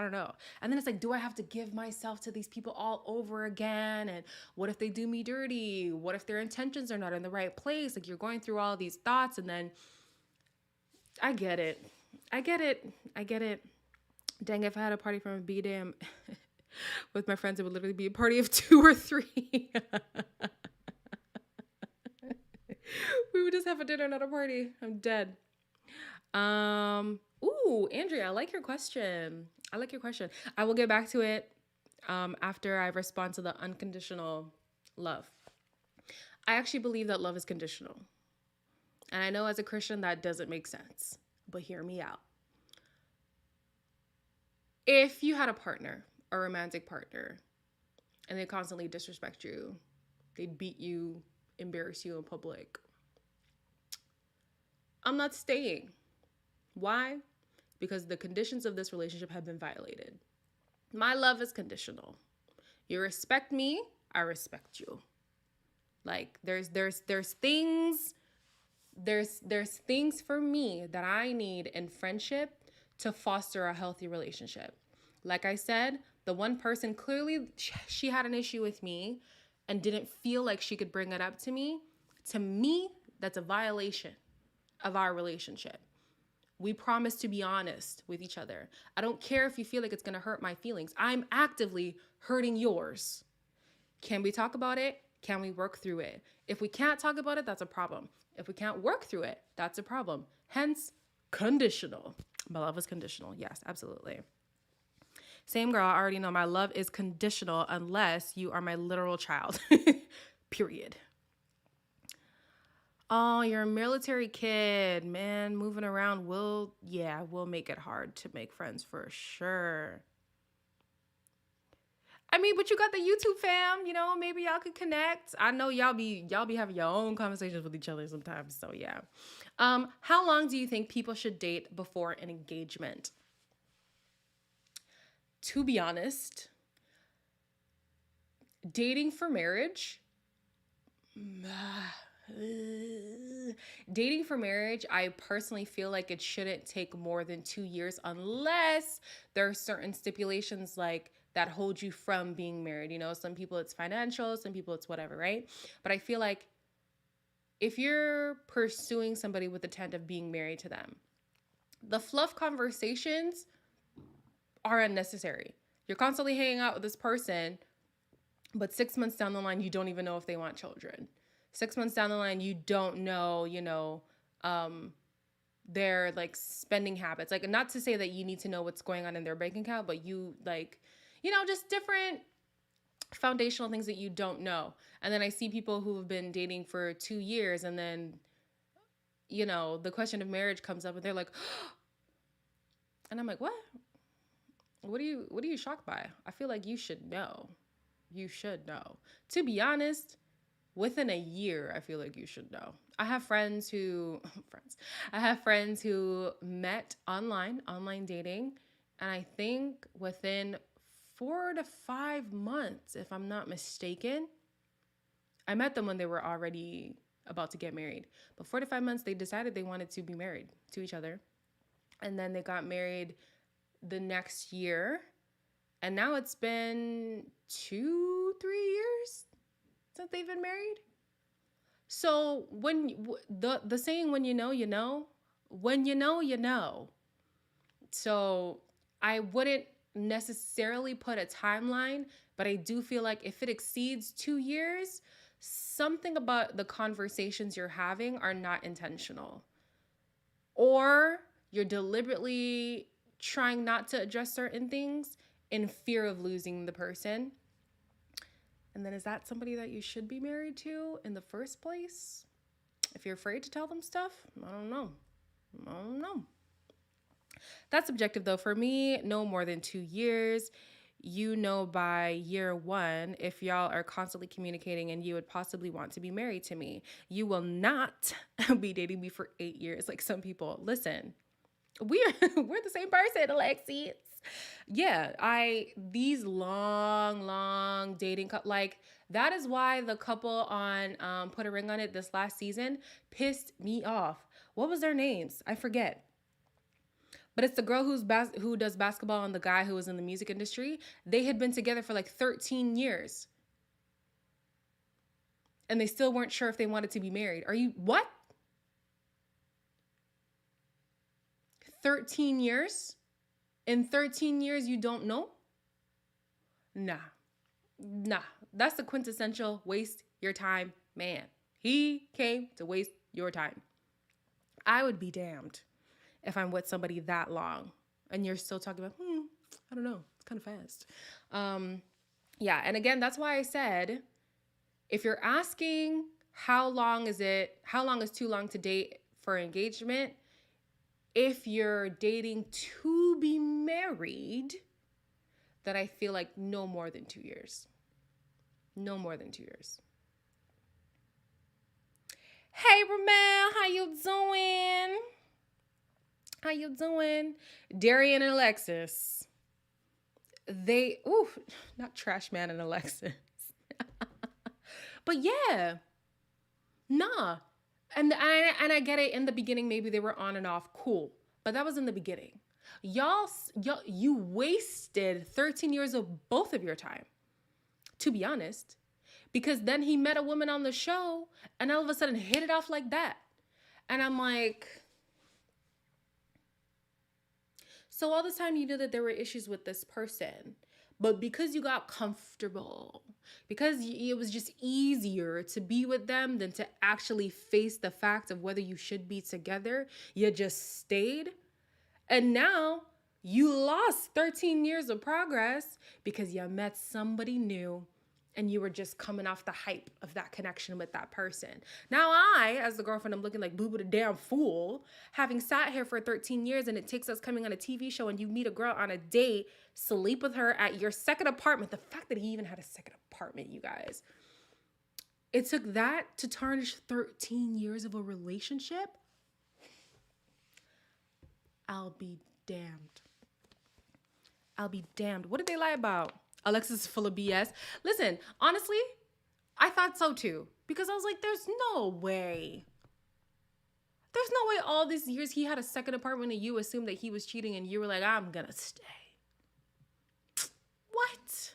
don't know. And then it's like, do I have to give myself to these people all over again? And what if they do me dirty? What if their intentions are not in the right place? Like you're going through all these thoughts and then I get it. I get it. I get it. Dang, if I had a party from a B-Dam with my friends, it would literally be a party of 2 or 3. We would just have a dinner, not a party. I'm dead. Ooh, Andrea, I like your question. I like your question. I will get back to it after I respond to the unconditional love. I actually believe that love is conditional. And I know as a Christian that doesn't make sense, but hear me out. If you had a partner, a romantic partner, and they constantly disrespect you, they'd beat you, embarrass you in public, I'm not staying. Why? Because the conditions of this relationship have been violated. My love is conditional. You respect me, I respect you. Like there's things for me that I need in friendship to foster a healthy relationship. Like I said, the one person clearly she had an issue with me and didn't feel like she could bring it up to me. To me, that's a violation of our relationship. We promise to be honest with each other. I don't care if you feel like it's going to hurt my feelings. I'm actively hurting yours. Can we talk about it? Can we work through it? If we can't talk about it, that's a problem. If we can't work through it, that's a problem. Hence, conditional. My love is conditional. Yes, absolutely. Same girl, I already know my love is conditional unless you are my literal child. Period. Oh, you're a military kid, man. Moving around will make it hard to make friends for sure. I mean, but you got the YouTube fam, maybe y'all could connect. I know y'all be having your own conversations with each other sometimes, so yeah. How long do you think people should date before an engagement? To be honest, dating for marriage, dating for marriage, I personally feel like it shouldn't take more than 2 years unless there are certain stipulations like that hold you from being married. Some people it's financial, some people it's whatever, right? But I feel like if you're pursuing somebody with the intent of being married to them, the fluff conversations are unnecessary. You're constantly hanging out with this person, but 6 months down the line, you don't even know if they want children. 6 months down the line, you don't know, their like spending habits. Like, not to say that you need to know what's going on in their bank account, but you like, just different foundational things that you don't know. And then I see people who have been dating for 2 years, and then, the question of marriage comes up and they're like, and I'm like, what? What are you shocked by? I feel like you should know. You should know. To be honest, within a year, I feel like you should know. I have friends who met online dating, and I think within 4 to 5 months, if I'm not mistaken, I met them when they were already about to get married. But 4 to 5 months, they decided they wanted to be married to each other. And then they got married the next year. And now it's been 2-3 years since they've been married. So when the saying, when you know, you know, when you know, you know. So I wouldn't necessarily put a timeline, but I do feel like if it exceeds 2 years, something about the conversations you're having are not intentional. Or you're deliberately trying not to address certain things in fear of losing the person. And then is that somebody that you should be married to in the first place? If you're afraid to tell them stuff, I don't know. That's subjective though. For me, no more than 2 years. By year 1, if y'all are constantly communicating and you would possibly want to be married to me. You will not be dating me for 8 years like some people. Listen, we're the same person, Alexis. Yeah, these long dating like that is why the couple on Put a Ring on It this last season pissed me off. What was their names? I forget. But it's the girl who does basketball and the guy who was in the music industry. They had been together for like 13 years. And they still weren't sure if they wanted to be married. What? 13 years? In 13 years, you don't know? Nah. That's the quintessential waste your time man. He came to waste your time. I would be damned if I'm with somebody that long and you're still talking about, I don't know, it's kind of fast. Yeah, and again, that's why I said, if you're asking how long is too long to date for engagement, if you're dating to be married, then I feel like no more than 2 years. No more than 2 years. Hey, Ramel, how you doing? How you doing? Darian and Alexis. Not Trash Man and Alexis. But yeah. Nah. And I get it, in the beginning, maybe they were on and off, cool. But that was in the beginning. You wasted 13 years of both of your time, to be honest. Because then he met a woman on the show and all of a sudden hit it off like that. And I'm like, so all this time you knew that there were issues with this person, but because you got comfortable, because it was just easier to be with them than to actually face the fact of whether you should be together, you just stayed. And now you lost 13 years of progress because you met somebody new and you were just coming off the hype of that connection with that person. Now I, as the girlfriend, I'm looking like boo-boo the damn fool, having sat here for 13 years, and it takes us coming on a TV show and you meet a girl on a date, sleep with her at your second apartment. The fact that he even had a second apartment, you guys. It took that to tarnish 13 years of a relationship? I'll be damned. What did they lie about? Alexis is full of BS. Listen, honestly, I thought so too. Because I was like, there's no way. There's no way all these years he had a second apartment and you assumed that he was cheating and you were like, I'm gonna stay. What?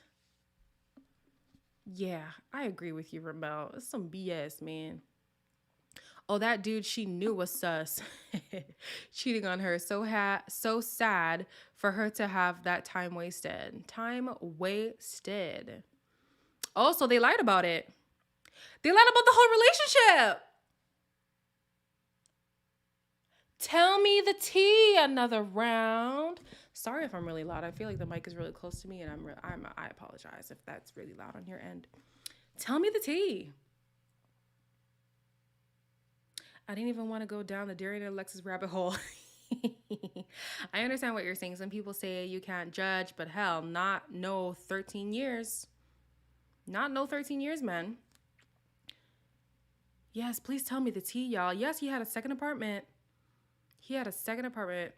Yeah, I agree with you, Ramel. It's some BS, man. Oh, that dude she knew was sus. Cheating on her. So sad for her to have that time wasted. Time wasted. Oh, so they lied about it. They lied about the whole relationship. Tell me the tea. Another round. Sorry if I'm really loud. I feel like the mic is really close to me, and I apologize if that's really loud on your end. Tell me the tea. I didn't even want to go down the Darian and Alexis rabbit hole. I understand what you're saying. Some people say you can't judge, but hell, not no 13 years. Not no 13 years, man. Yes, please tell me the tea, y'all. Yes, he had a second apartment. He had a second apartment.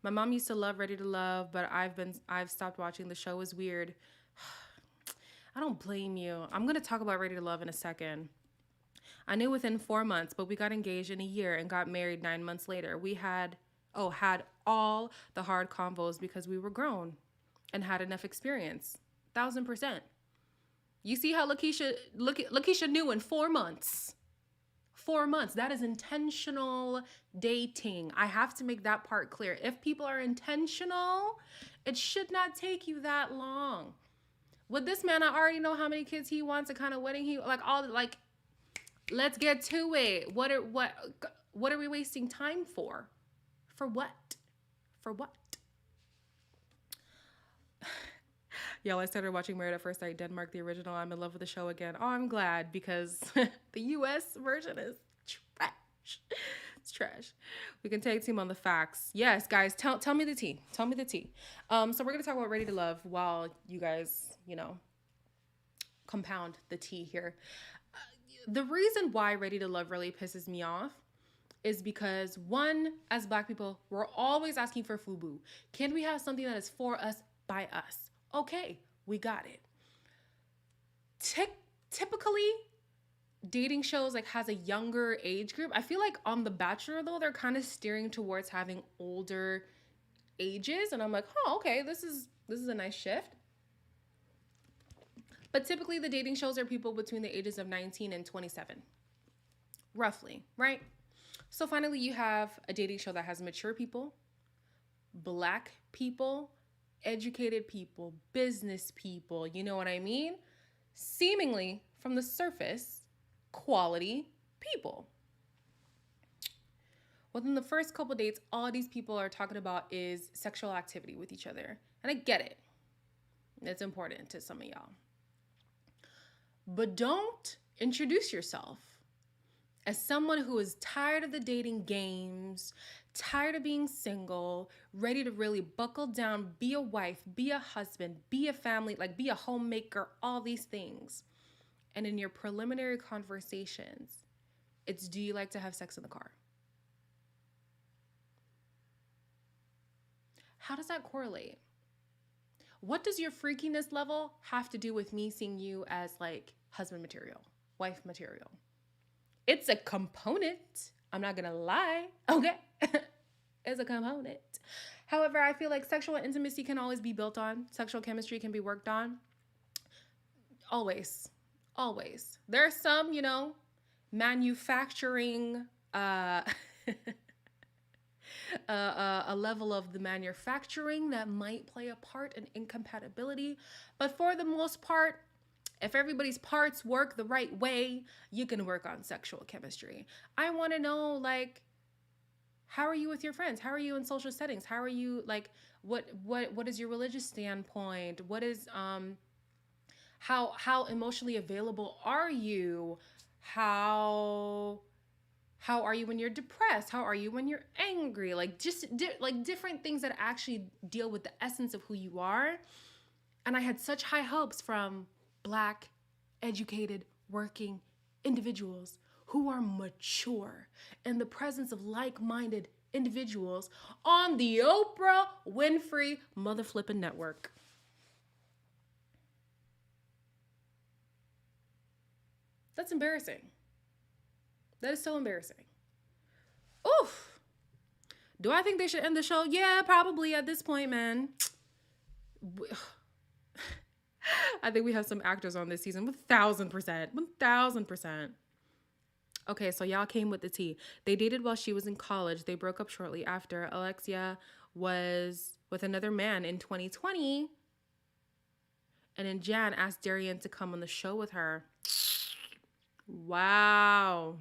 My mom used to love Ready to Love, but I've stopped watching. The show is weird. I don't blame you. I'm gonna talk about Ready to Love in a second. I knew within 4 months, but we got engaged in a year and got married 9 months later. We had all the hard convos because we were grown and had enough experience. 1,000%. You see how Lakeisha knew in 4 months. 4 months. That is intentional dating. I have to make that part clear. If people are intentional, it should not take you that long. With this man, I already know how many kids he wants, the kind of wedding he like. Let's get to it. What are we wasting time for? For what? For what? Y'all, I started watching Married at First Sight Denmark, the original. I'm in love with the show again. Oh, I'm glad because the US version is trash. It's trash. We can tag team on the facts. Yes, guys, tell me the tea. Tell me the tea. So we're going to talk about Ready to Love while you guys, compound the tea here. The reason why Ready to Love really pisses me off is because, one, as Black people, we're always asking for FUBU. Can we have something that is for us, by us? Okay, we got it. Typically, dating shows has a younger age group. I feel like on The Bachelor, though, they're kind of steering towards having older ages, and I'm like, oh, okay, this is a nice shift. But typically, the dating shows are people between the ages of 19 and 27, roughly, right? So finally, you have a dating show that has mature people, Black people, educated people, business people, you know what I mean? Seemingly, from the surface, quality people. Within the first couple dates, all these people are talking about is sexual activity with each other. And I get it. It's important to some of y'all. But don't introduce yourself as someone who is tired of the dating games, tired of being single, ready to really buckle down, be a wife, be a husband, be a family, be a homemaker, all these things. And in your preliminary conversations, it's, do you like to have sex in the car? How does that correlate? What does your freakiness level have to do with me seeing you as husband material, wife material? It's a component. I'm not gonna lie. Okay. It's a component. However, I feel like sexual intimacy can always be built on. Sexual chemistry can be worked on. Always. Always. There's some, manufacturing a level of the manufacturing that might play a part in incompatibility. But for the most part, if everybody's parts work the right way, you can work on sexual chemistry. I want to know, how are you with your friends? How are you in social settings? How are you, what is your religious standpoint? What is, how emotionally available are you? How are you when you're depressed? How are you when you're angry? Different things that actually deal with the essence of who you are. And I had such high hopes from Black, educated, working individuals who are mature in the presence of like-minded individuals on the Oprah Winfrey mother flipping network. That's embarrassing. That is so embarrassing. Oof. Do I think they should end the show? Yeah, probably at this point, man. I think we have some actors on this season. 1,000%. 1,000%. Okay, so y'all came with the tea. They dated while she was in college. They broke up shortly after. Alexia was with another man in 2020. And then Jan asked Darian to come on the show with her. Wow.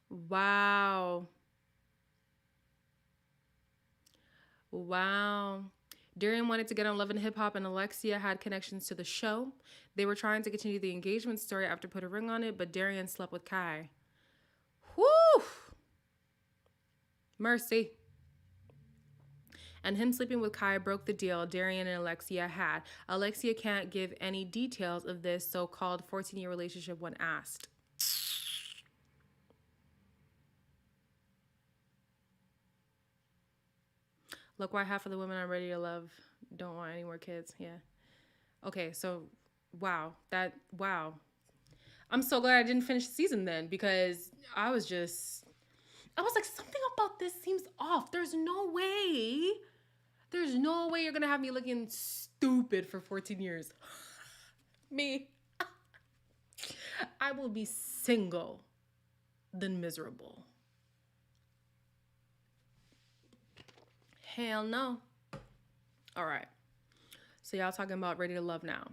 Wow. Wow. Darian wanted to get on Love and Hip Hop, and Alexia had connections to the show. They were trying to continue the engagement story after put a ring on it, but Darian slept with Kai. Whew. Mercy. And him sleeping with Kai broke the deal Darian and Alexia had. Alexia can't give any details of this so-called 14-year relationship when asked. Look why half of the women I'm ready to love don't want any more kids. Yeah. Okay, so wow. I'm so glad I didn't finish the season then, because I was like, something about this seems off. There's no way. There's no way you're gonna have me looking stupid for 14 years. Me. I will be single than miserable. Hell no. All right. So y'all talking about Ready to Love now.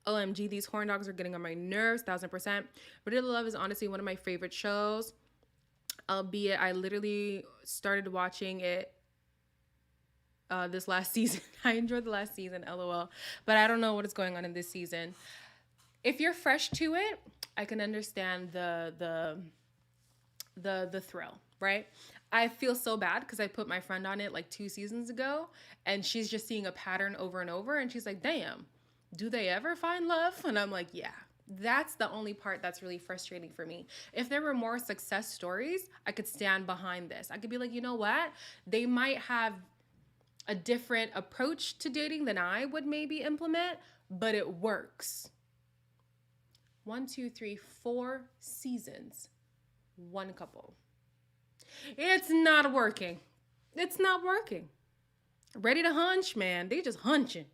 OMG, these horn dogs are getting on my nerves, 1000%. Ready to Love is honestly one of my favorite shows. Albeit I literally started watching it this last season. I enjoyed the last season, LOL. But I don't know what is going on in this season. If you're fresh to it, I can understand the thrill, right? I feel so bad because I put my friend on it like 2 seasons ago, and she's just seeing a pattern over and over, and she's like, damn, do they ever find love? And I'm like, yeah. That's the only part that's really frustrating for me. If there were more success stories, I could stand behind this. I could be like, you know what? They might have a different approach to dating than I would maybe implement, but it works. 1, 2, 3, 4 seasons, 1 couple. It's not working. It's not working. Ready to hunch, man. They just hunching.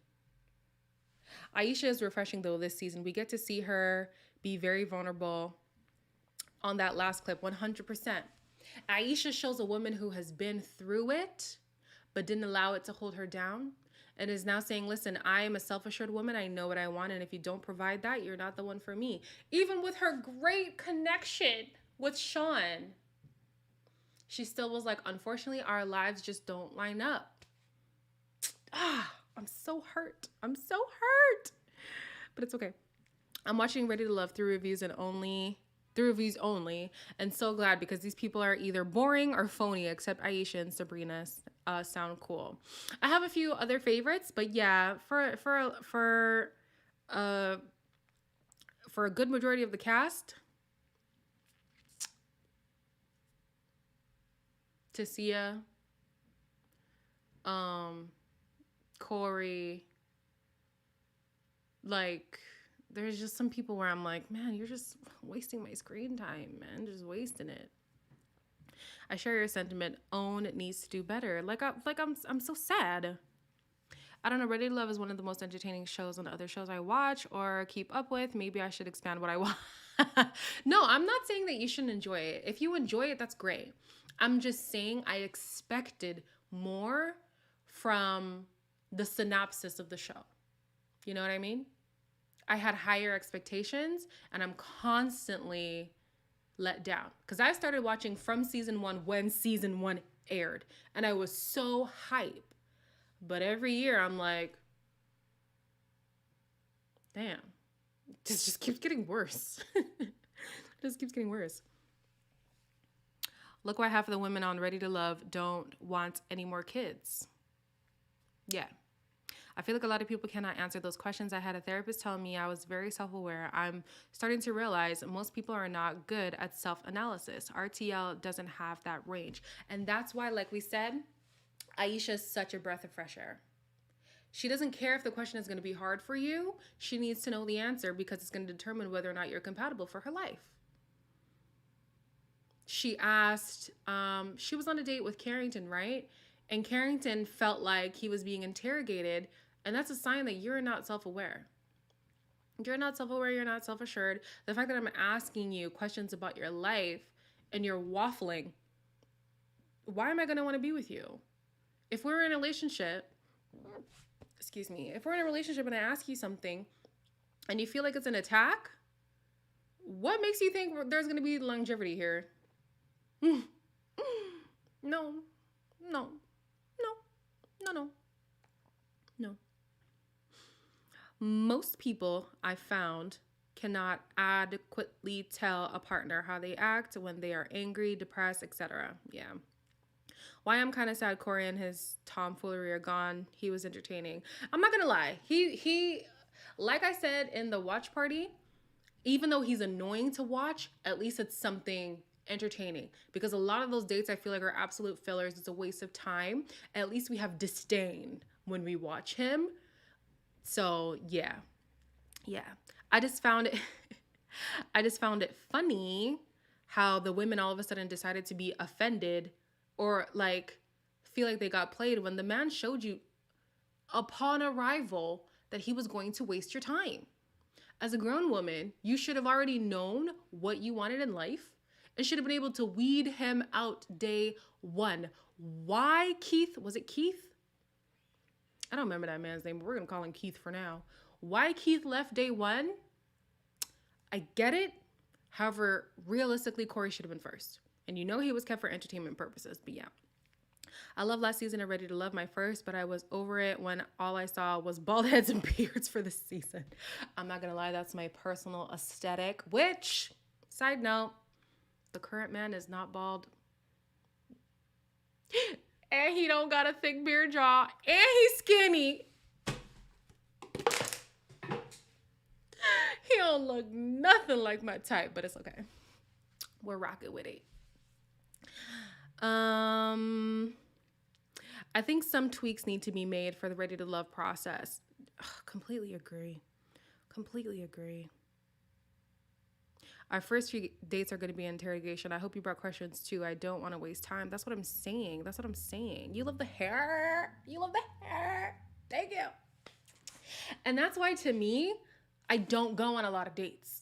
Aisha is refreshing though this season. We get to see her be very vulnerable on that last clip, 100%. Aisha shows a woman who has been through it, but didn't allow it to hold her down, and is now saying, listen, I am a self-assured woman. I know what I want, and if you don't provide that, you're not the one for me. Even with her great connection with Sean, she still was like, unfortunately, our lives just don't line up. I'm so hurt. I'm so hurt. But it's okay. I'm watching Ready to Love through reviews only, and so glad because these people are either boring or phony, except Aisha and Sabrina sound cool. I have a few other favorites, but yeah, for a good majority of the cast, Tasia, Corey, like, there's just some people where I'm like, man, you're just wasting my screen time, man, just wasting it. I share your sentiment. OWN needs to do better. I'm so sad. I don't know. Ready to Love is one of the most entertaining shows on the other shows I watch or keep up with. Maybe I should expand what I watch. No, I'm not saying that you shouldn't enjoy it. If you enjoy it, that's great. I'm just saying I expected more from the synopsis of the show. You know what I mean? I had higher expectations, and I'm constantly let down because I started watching from season 1 when season 1 aired, and I was so hype. But every year I'm like, damn, this just keeps getting worse. It just keeps getting worse. Look why half of the women on Ready to Love don't want any more kids. Yeah. I feel like a lot of people cannot answer those questions. I had a therapist tell me I was very self-aware. I'm starting to realize most people are not good at self-analysis. RTL doesn't have that range. And that's why, like we said, Aisha is such a breath of fresh air. She doesn't care if the question is going to be hard for you. She needs to know the answer because it's going to determine whether or not you're compatible for her life. She asked, she was on a date with Carrington, right? And Carrington felt like he was being interrogated, and that's a sign that you're not self-aware. You're not self-aware, you're not self-assured. The fact that I'm asking you questions about your life and you're waffling, why am I going to want to be with you? If we're in a relationship, excuse me, if we're in a relationship and I ask you something and you feel like it's an attack, what makes you think there's going to be longevity here? No, no, no, no, no, no. Most people I found cannot adequately tell a partner how they act when they are angry, depressed, etc. Yeah. Why I'm kind of sad Corey and his tomfoolery are gone. He was entertaining. I'm not gonna lie. He like I said in the watch party, even though he's annoying to watch, at least it's something entertaining. Because a lot of those dates I feel like are absolute fillers. It's a waste of time. At least we have disdain when we watch him. So yeah. Yeah. I just found it funny how the women all of a sudden decided to be offended or like feel like they got played when the man showed you upon arrival that he was going to waste your time. As a grown woman, you should have already known what you wanted in life and should have been able to weed him out day one. Why Keith? Was it Keith? I don't remember that man's name, but we're going to call him Keith for now. Why Keith left day one? I get it. However, realistically, Corey should have been first. And you know he was kept for entertainment purposes, but yeah. I love last season and Ready to Love my first, but I was over it when all I saw was bald heads and beards for the season. I'm not gonna lie, that's my personal aesthetic, which, side note, the current man is not bald. And he don't got a thick beard jaw, and he's skinny. He don't look nothing like my type, but it's okay. We're rocking with it. I think some tweaks need to be made for the Ready to Love process. Ugh, completely agree. Our first few dates are going to be interrogation. I hope you brought questions too. I don't want to waste time. That's what I'm saying. You love the hair. Thank you. And that's why, to me, I don't go on a lot of dates.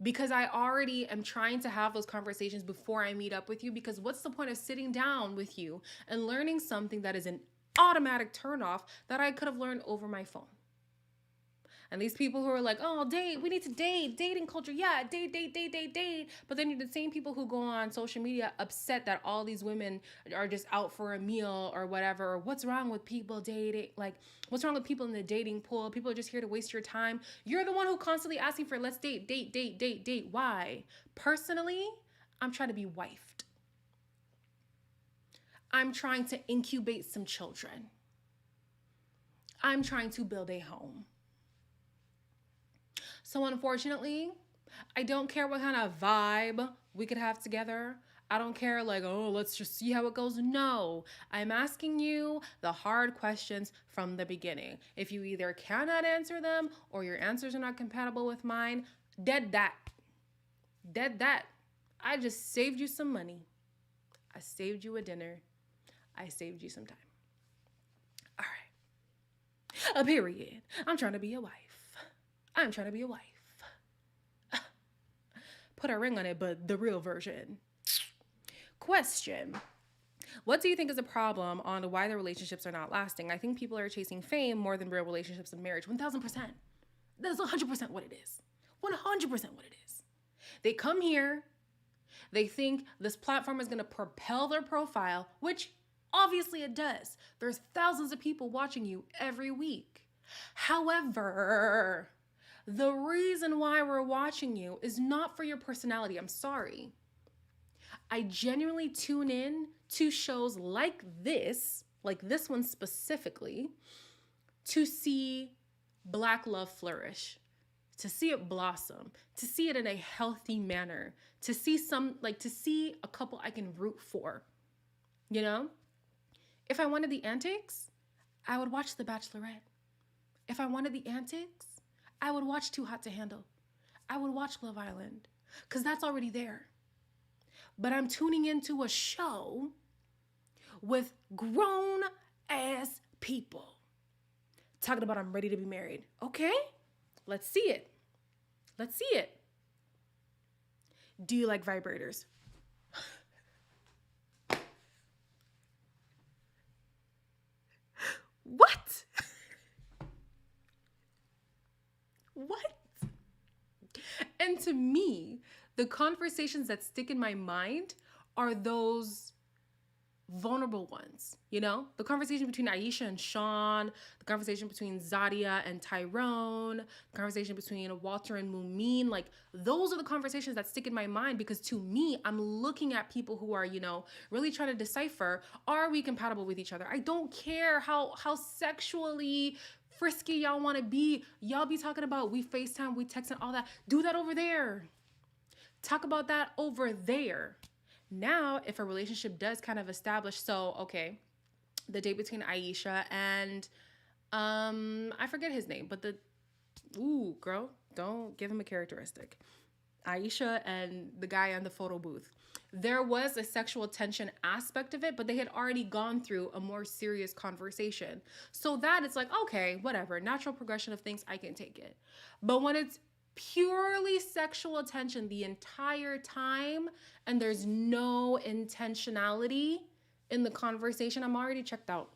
Because I already am trying to have those conversations before I meet up with you. Because what's the point of sitting down with you and learning something that is an automatic turnoff that I could have learned over my phone? And these people who are like, oh, we need to date, dating culture. Yeah, date. But then you're the same people who go on social media upset that all these women are just out for a meal or whatever. What's wrong with people dating? Like, what's wrong with people in the dating pool? People are just here to waste your time. You're the one who constantly asking for let's date. Why? Personally, I'm trying to be wifed. I'm trying to incubate some children. I'm trying to build a home. So unfortunately, I don't care what kind of vibe we could have together. I don't care like, oh, let's just see how it goes. No, I'm asking you the hard questions from the beginning. If you either cannot answer them or your answers are not compatible with mine, dead that. I just saved you some money. I saved you a dinner. I saved you some time. All right. A period. I'm trying to be a wife. Put a ring on it, but the real version. Question. What do you think is a problem on why the relationships are not lasting? I think people are chasing fame more than real relationships and marriage. 1,000%. That is 100% what it is. 100% what it is. They come here. They think this platform is going to propel their profile, which obviously it does. There's thousands of people watching you every week. However, the reason why we're watching you is not for your personality. I'm sorry. I genuinely tune in to shows like this one specifically, to see Black love flourish, to see it blossom, to see it in a healthy manner, to see a couple I can root for. You know? If I wanted the antics, I would watch The Bachelorette. If I wanted the antics, I would watch Too Hot to Handle. I would watch Love Island, because that's already there. But I'm tuning into a show with grown-ass people talking about I'm ready to be married. Okay, let's see it. Let's see it. Do you like vibrators? What? What? And to me, the conversations that stick in my mind are those vulnerable ones, you know? The conversation between Aisha and Sean, the conversation between Zadia and Tyrone, the conversation between Walter and Mumin, like those are the conversations that stick in my mind because to me, I'm looking at people who are, you know, really trying to decipher, are we compatible with each other? I don't care how sexually frisky y'all want to be. Y'all be talking about we FaceTime, we text and all that. Do that over there. Talk about that over there. Now, if a relationship does kind of establish, so okay, the date between Aisha and I forget his name, but ooh, girl, don't give him a characteristic. Aisha and the guy on the photo booth. There was a sexual tension aspect of it, but they had already gone through a more serious conversation. So that it's like, okay, whatever, natural progression of things, I can take it. But when it's purely sexual tension the entire time and there's no intentionality in the conversation, I'm already checked out.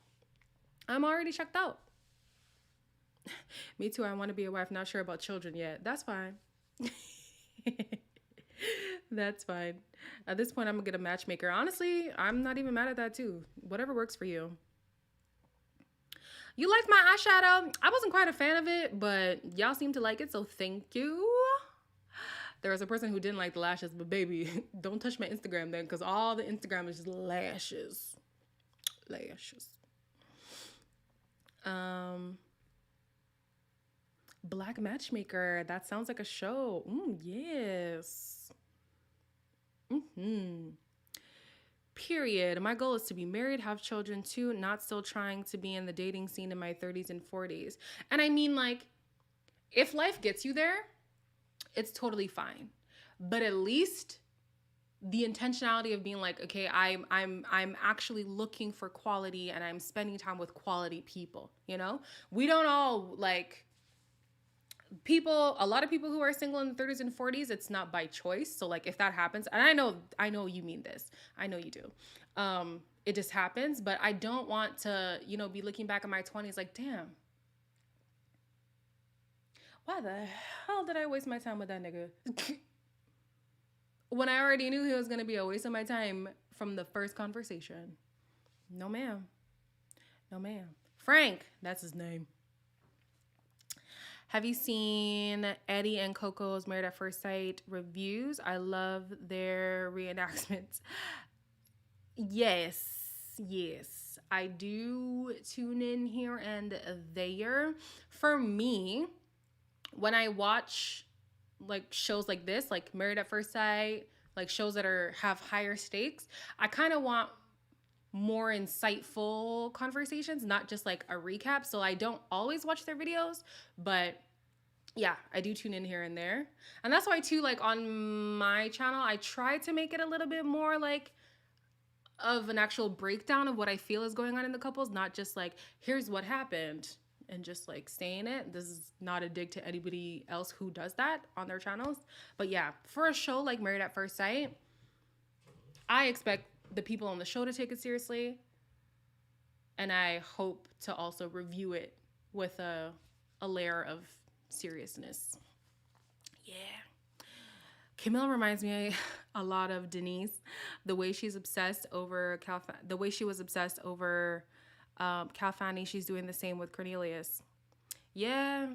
Me too. I want to be a wife, not sure about children yet. That's fine. That's fine. At this point, I'm gonna get a matchmaker. Honestly, I'm not even mad at that too. Whatever works for you. You liked my eyeshadow? I wasn't quite a fan of it, but y'all seem to like it, so thank you. There was a person who didn't like the lashes, but baby, don't touch my Instagram then, because all the Instagram is just lashes. Lashes. Black Matchmaker. That sounds like a show. Yes. Period. My goal is to be married, have children too, not still trying to be in the dating scene in my 30s and 40s. And I mean, like, if life gets you there, it's totally fine. But at least the intentionality of being like, okay, I'm actually looking for quality and I'm spending time with quality people, you know? We don't all like a lot of people who are single in the 30s and 40s, it's not by choice. So like if that happens, and I know you mean this. I know you do. It just happens, but I don't want to, you know, be looking back at my 20s like, damn. Why the hell did I waste my time with that nigga? When I already knew he was going to be a waste of my time from the first conversation. No, ma'am. No, ma'am. Frank, that's his name. Have you seen Eddie and Coco's Married at First Sight reviews? I love their reenactments. Yes. I do tune in here and there. For me, when I watch like shows like this, like Married at First Sight, like shows that have higher stakes, I kind of want more insightful conversations, not just like a recap. So I don't always watch their videos, but yeah, I do tune in here and there. And that's why too, like on my channel, I try to make it a little bit more like of an actual breakdown of what I feel is going on in the couples, not just like, here's what happened and just like saying it. This is not a dig to anybody else who does that on their channels. But yeah, for a show like Married at First Sight, I expect the people on the show to take it seriously. And I hope to also review it with a layer of seriousness. Yeah. Camille reminds me a lot of Denise. The way she's obsessed over the way she was obsessed over Cal Fanny, she's doing the same with Cornelius. Yeah.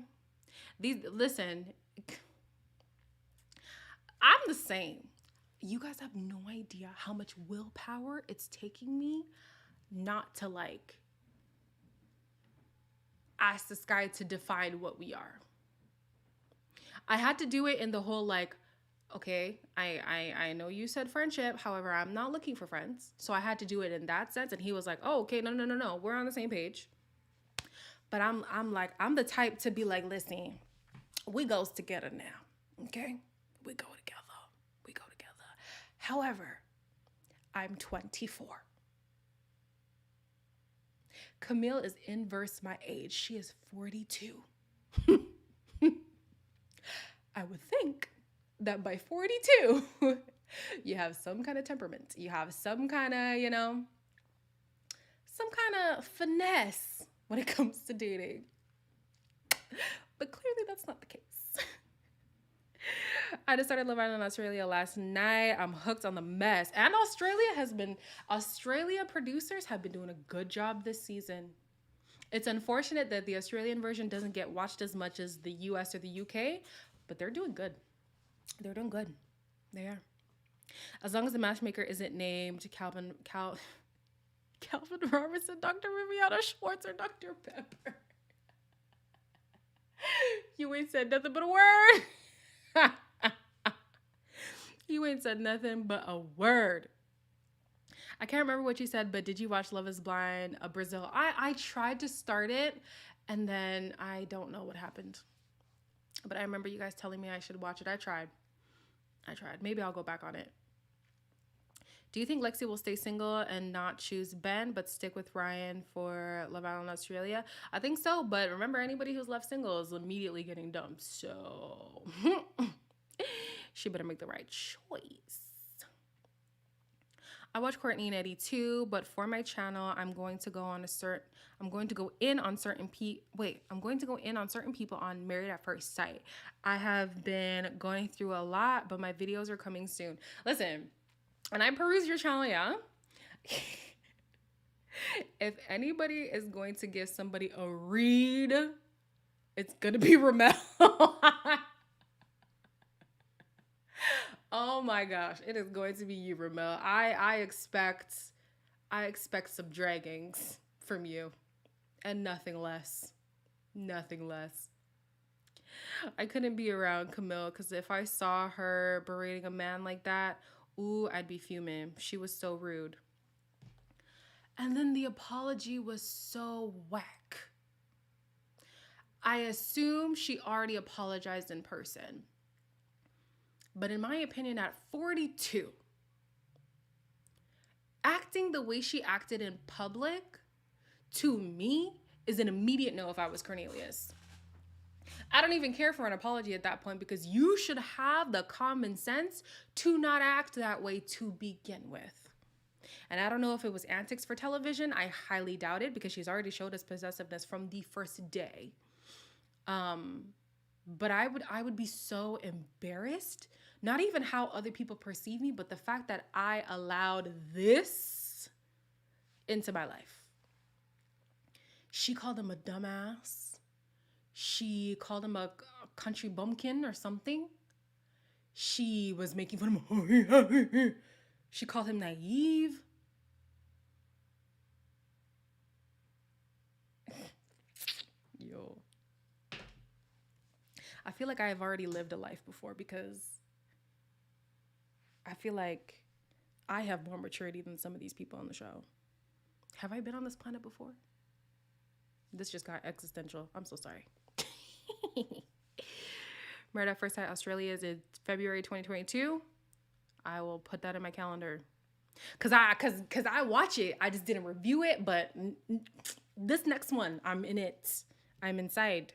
Listen, I'm the same. You guys have no idea how much willpower it's taking me not to like ask this guy to define what we are. I had to do it in the whole like, okay, I know you said friendship, however, I'm not looking for friends. So I had to do it in that sense. And he was like, oh, okay, no, we're on the same page. But I'm like, I'm the type to be like, listen, we goes together now, okay? We go together. However, I'm 24. Camille is inverse my age. She is 42. I would think that by 42, you have some kind of temperament. You have some kind of, some kind of finesse when it comes to dating. But clearly that's not the case. I just started Love Island Australia last night. I'm hooked on the mess. And Australia producers have been doing a good job this season. It's unfortunate that the Australian version doesn't get watched as much as the US or the UK, but they're doing good. They're doing good. They are. As long as the matchmaker isn't named Calvin Robertson, Dr. Viviana Schwartz, or Dr. Pepper. You ain't said nothing but a word. You ain't said nothing but a word. I can't remember what you said, but did you watch Love is Blind Brazil? I tried to start it, and then I don't know what happened. But I remember you guys telling me I should watch it. I tried. Maybe I'll go back on it. Do you think Lexi will stay single and not choose Ben, but stick with Ryan for Love Island Australia? I think so, but remember, anybody who's left single is immediately getting dumped. So she better make the right choice. I watch Courtney and Eddie too, but for my channel, I'm going to go in on certain people on Married at First Sight. I have been going through a lot, but my videos are coming soon. Listen, when I peruse your channel, yeah, if anybody is going to give somebody a read, it's gonna be Ramel. Oh my gosh, it is going to be you, Ramel. I expect some draggings from you, and nothing less. Nothing less. I couldn't be around Camille because if I saw her berating a man like that, ooh, I'd be fuming. She was so rude. And then the apology was so whack. I assume she already apologized in person. But in my opinion, at 42, acting the way she acted in public, to me, is an immediate no if I was Cornelius. I don't even care for an apology at that point because you should have the common sense to not act that way to begin with. And I don't know if it was antics for television. I highly doubt it because she's already showed us possessiveness from the first day. But I would be so embarrassed. Not even how other people perceive me, but the fact that I allowed this into my life. She called him a dumbass. She called him a country bumpkin or something. She was making fun of him. She called him naive. Yo. I feel like I have already lived a life before because I feel like I have more maturity than some of these people on the show. Have I been on this planet before? This just got existential. I'm so sorry. Married at First Sight Australia is in February 2022. I will put that in my calendar. Cause I watch it. I just didn't review it, but this next one, I'm in it. I'm inside.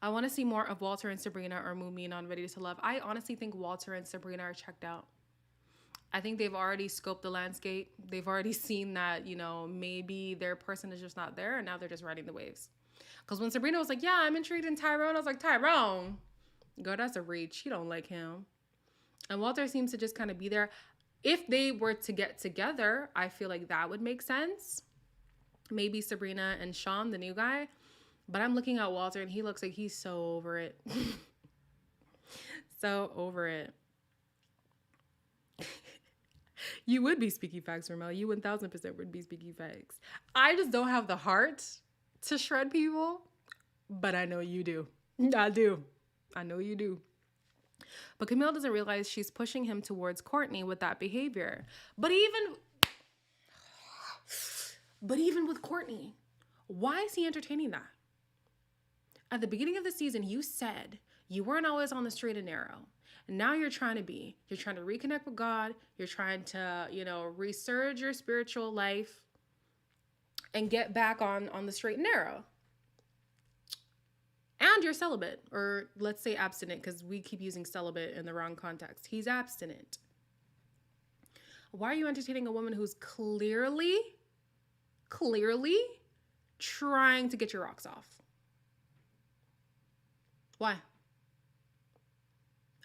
I want to see more of Walter and Sabrina or Mumin on Ready to Love. I honestly think Walter and Sabrina are checked out. I think they've already scoped the landscape. They've already seen that, maybe their person is just not there, and now they're just riding the waves. Because when Sabrina was like, yeah, I'm intrigued in Tyrone, I was like, Tyrone? Girl, that's a reach. You don't like him. And Walter seems to just kind of be there. If they were to get together, I feel like that would make sense. Maybe Sabrina and Sean, the new guy. But I'm looking at Walter and he looks like he's so over it. So over it. You would be speaking facts, Ramel. You 1000% would be speaking facts. I just don't have the heart to shred people, but I know you do. I do. I know you do. But Camille doesn't realize she's pushing him towards Courtney with that behavior. But even with Courtney, why is he entertaining that? At the beginning of the season, you said you weren't always on the straight and narrow. And now you're trying to reconnect with God. You're trying to, resurge your spiritual life and get back on the straight and narrow. and you're celibate, or let's say abstinent, because we keep using celibate in the wrong context. He's abstinent. Why are you entertaining a woman who's clearly trying to get your rocks off? Why?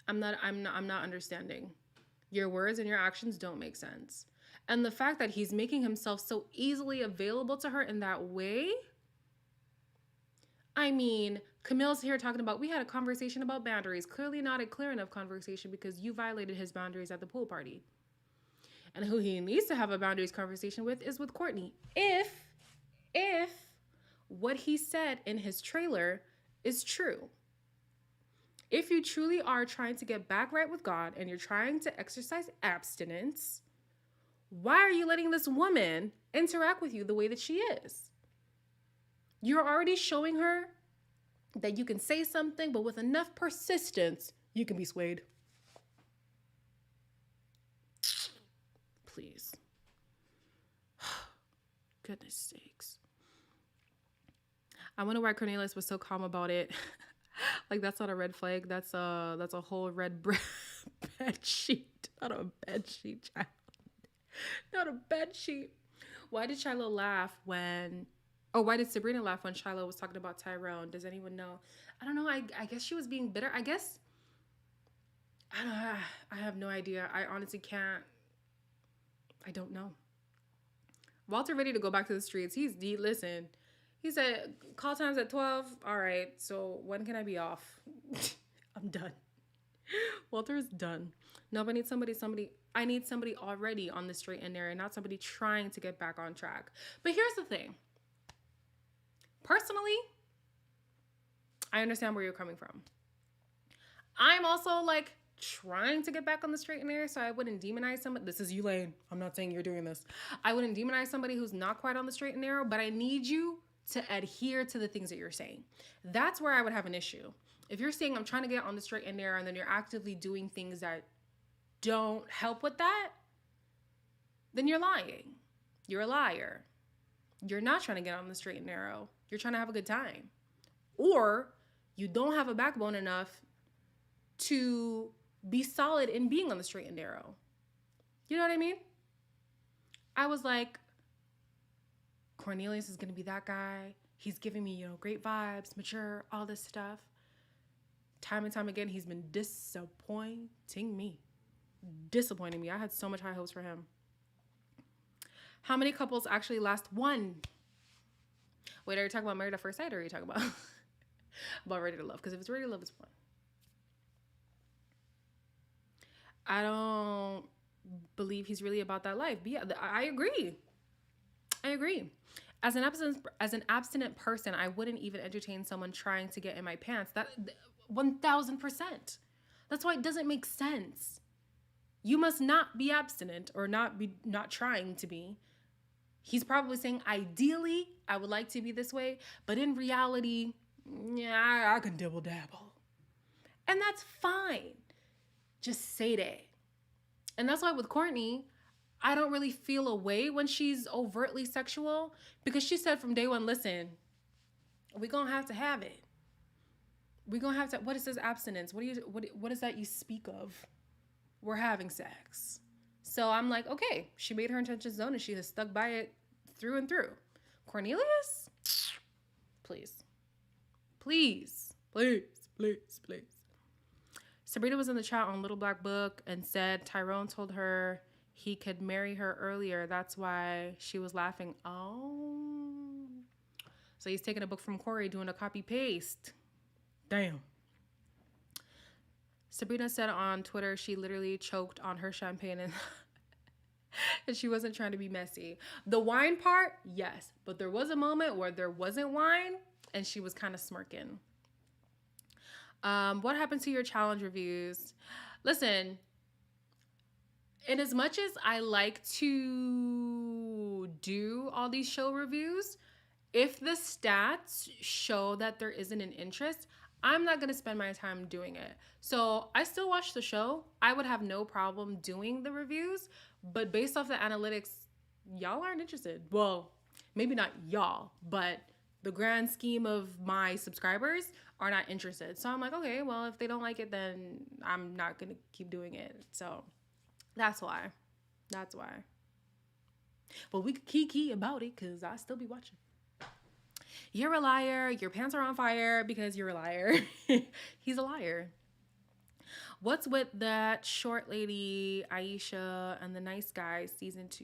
I'm not understanding. Your words and your actions don't make sense. And the fact that he's making himself so easily available to her in that way. I mean, Camille's here talking about, we had a conversation about boundaries. Clearly not a clear enough conversation because you violated his boundaries at the pool party. And who he needs to have a boundaries conversation with is with Courtney. If what he said in his trailer is true. If you truly are trying to get back right with God and you're trying to exercise abstinence, why are you letting this woman interact with you the way that she is? You're already showing her that you can say something, but with enough persistence, you can be swayed. Please. Goodness sakes. I wonder why Cornelius was so calm about it. Like, that's not a red flag. That's a whole red bed sheet. Not a bed sheet, child. Not a bed sheet. Why did Shiloh laugh when... Oh, why did Sabrina laugh when Shiloh was talking about Tyrone? Does anyone know? I don't know. I guess she was being bitter. I guess... I don't know. I have no idea. I honestly can't... I don't know. Walter ready to go back to the streets. Listen... He said, call time's at 12. All right, so when can I be off? I'm done. Walter is done. No, I need I need somebody already on the straight and narrow, not somebody trying to get back on track. But here's the thing. Personally, I understand where you're coming from. I'm also like trying to get back on the straight and narrow, so I wouldn't demonize somebody. This is you, Lane. I'm not saying you're doing this. I wouldn't demonize somebody who's not quite on the straight and narrow, but I need you to adhere to the things that you're saying. That's where I would have an issue. If you're saying I'm trying to get on the straight and narrow and then you're actively doing things that don't help with that, then you're lying. You're a liar. You're not trying to get on the straight and narrow. You're trying to have a good time. Or you don't have a backbone enough to be solid in being on the straight and narrow. You know what I mean? I was like, Cornelius is going to be that guy. He's giving me, great vibes, mature, all this stuff. Time and time again, he's been disappointing me. I had so much high hopes for him. How many couples actually last one? Wait, are you talking about Married at First Sight, or are you talking about Ready to Love? Because if it's Ready to Love, it's one. I don't believe he's really about that life. But yeah, I agree. As an abstinent person, I wouldn't even entertain someone trying to get in my pants. That 1000%. That's why it doesn't make sense. You must not be abstinent or not trying to be. He's probably saying, ideally, I would like to be this way, but in reality, yeah, I can dibble dabble. And that's fine. Just say that. And that's why with Courtney, I don't really feel a way when she's overtly sexual, because she said from day one, listen, we're going to have it. We're going to have to, what is this abstinence? What is that you speak of? We're having sex. So I'm like, okay, she made her intentions known and she has stuck by it through and through. Cornelius, please. Sabrina was in the chat on Little Black Book and said Tyrone told her he could marry her earlier. That's why she was laughing. Oh. So he's taking a book from Corey, doing a copy paste. Damn. Sabrina said on Twitter she literally choked on her champagne and she wasn't trying to be messy. The wine part, yes. But there was a moment where there wasn't wine and she was kind of smirking. What happened to your challenge reviews? Listen, in as much as I like to do all these show reviews, if the stats show that there isn't an interest, I'm not going to spend my time doing it. So I still watch the show. I would have no problem doing the reviews, but based off the analytics, y'all aren't interested. Well, maybe not y'all, but the grand scheme of my subscribers are not interested. So I'm like, okay, well, if they don't like it, then I'm not going to keep doing it. So that's why. That's why. But we could key about it because I still be watching. You're a liar. Your pants are on fire because you're a liar. He's a liar. What's with that short lady, Aisha, and the nice guy, season 2?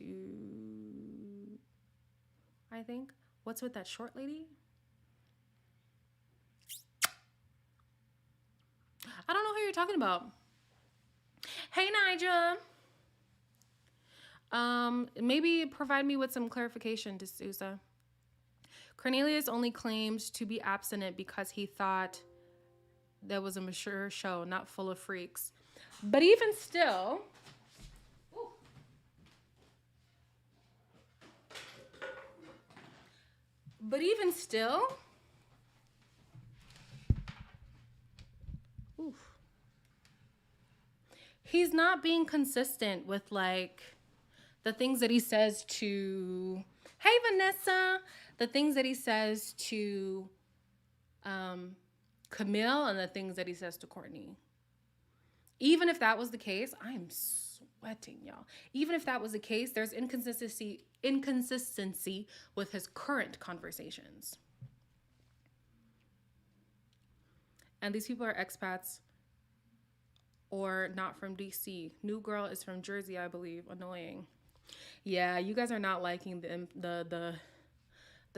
I think. What's with that short lady? I don't know who you're talking about. Hey, Nigel. Maybe provide me with some clarification, D'Souza. Cornelius only claimed to be abstinent because he thought there was a mature show, not full of freaks. But even still, he's not being consistent with like the things that he says to, hey Vanessa, the things that he says to Camille and the things that he says to Courtney. Even if that was the case, I'm sweating, y'all. Even if that was the case, there's inconsistency with his current conversations. And these people are expats or not from DC. New girl is from Jersey, I believe. Annoying. Yeah, you guys are not liking the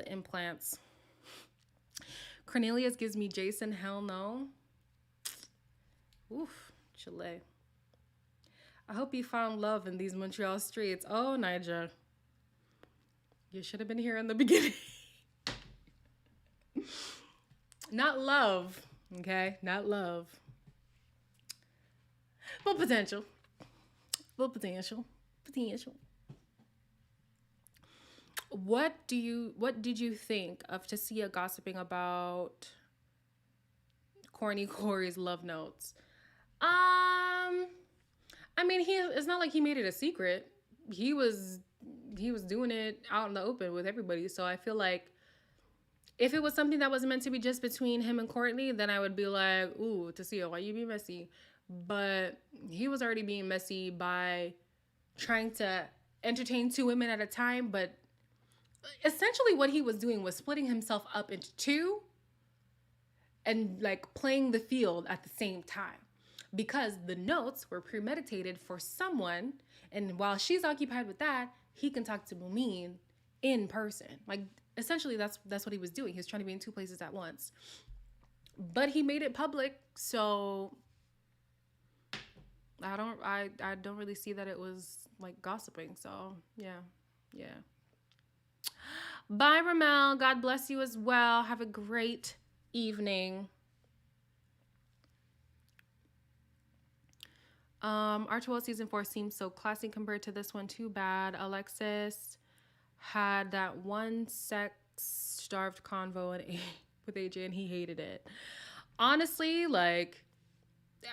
implants. Cornelius gives me Jason. Hell no. Oof, Chile. I hope you found love in these Montreal streets. Oh, Niger. You should have been here in the beginning. Not love, okay? Not love. But potential. Potential. What did you think of Tasia gossiping about Corey's love notes? I mean, it's not like he made it a secret. He was doing it out in the open with everybody. So I feel like if it was something that was meant to be just between him and Courtney, then I would be like, ooh, Tasia, why you be messy? But he was already being messy by trying to entertain 2 women at a time. But essentially what he was doing was splitting himself up into 2 and like playing the field at the same time. Because the notes were premeditated for someone, and while she's occupied with that, he can talk to Mumin in person. Like, essentially, that's what he was doing. He was trying to be in 2 places at once. But he made it public, so I don't really see that it was like gossiping. So yeah. Bye, Ramel. God bless you as well. Have a great evening. R2L season 4 seems so classy compared to this one. Too bad. Alexis had that one sex-starved convo with AJ and he hated it. Honestly, like,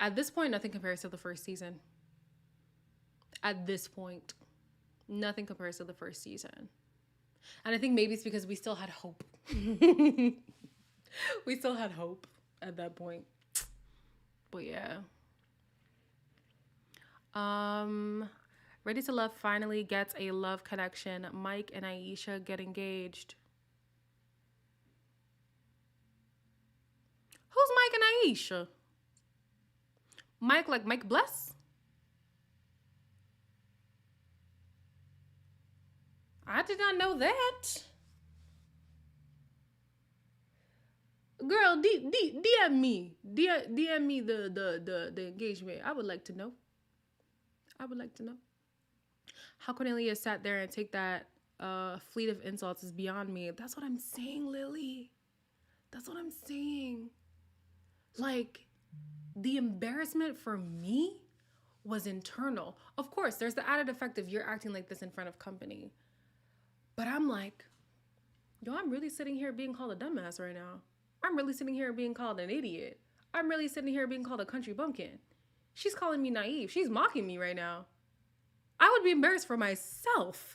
at this point, nothing compares to the first season. At this point, nothing compares to the first season. And I think maybe it's because we still had hope. We still had hope at that point. But yeah. Ready to Love finally gets a love connection. Mike and Aisha get engaged. Who's Mike and Aisha? Mike like Mike Bless? I did not know that. Girl, DM me. DM me the engagement. I would like to know. How Cornelia sat there and take that fleet of insults is beyond me. That's what I'm saying, Lily. That's what I'm saying. Like, the embarrassment for me was internal. Of course, there's the added effect of you're acting like this in front of company. But I'm like, yo, I'm really sitting here being called a dumbass right now. I'm really sitting here being called an idiot. I'm really sitting here being called a country bumpkin. She's calling me naive. She's mocking me right now. I would be embarrassed for myself.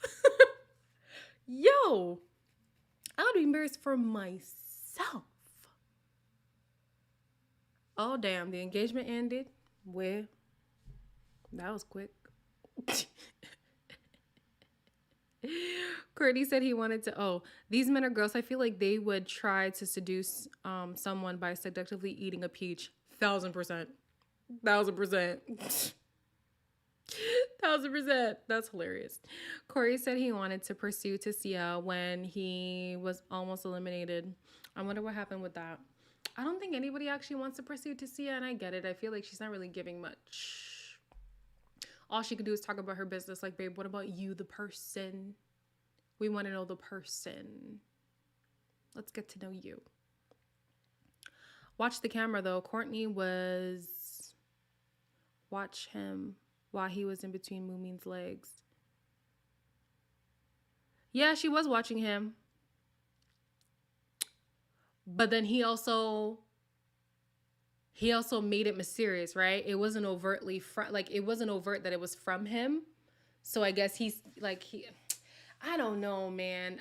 Yo, I would be embarrassed for myself. Oh, damn. The engagement ended. Well, that was quick. Courtney said he wanted to. Oh, these men are gross. I feel like they would try to seduce someone by seductively eating a peach. 1,000%. 1,000%. 1,000%. That's hilarious. Corey said he wanted to pursue Tasia when he was almost eliminated. I wonder what happened with that. I don't think anybody actually wants to pursue Tasia, and I get it. I feel like she's not really giving much. All she could do is talk about her business. Like, babe, what about you, the person? We want to know the person. Let's get to know you. Watch the camera, though. Courtney was... Watch him while he was in between Moomin's legs. Yeah, she was watching him. But then he also made it mysterious, right? It wasn't overtly it wasn't overt that it was from him. So I guess he's like I don't know, man.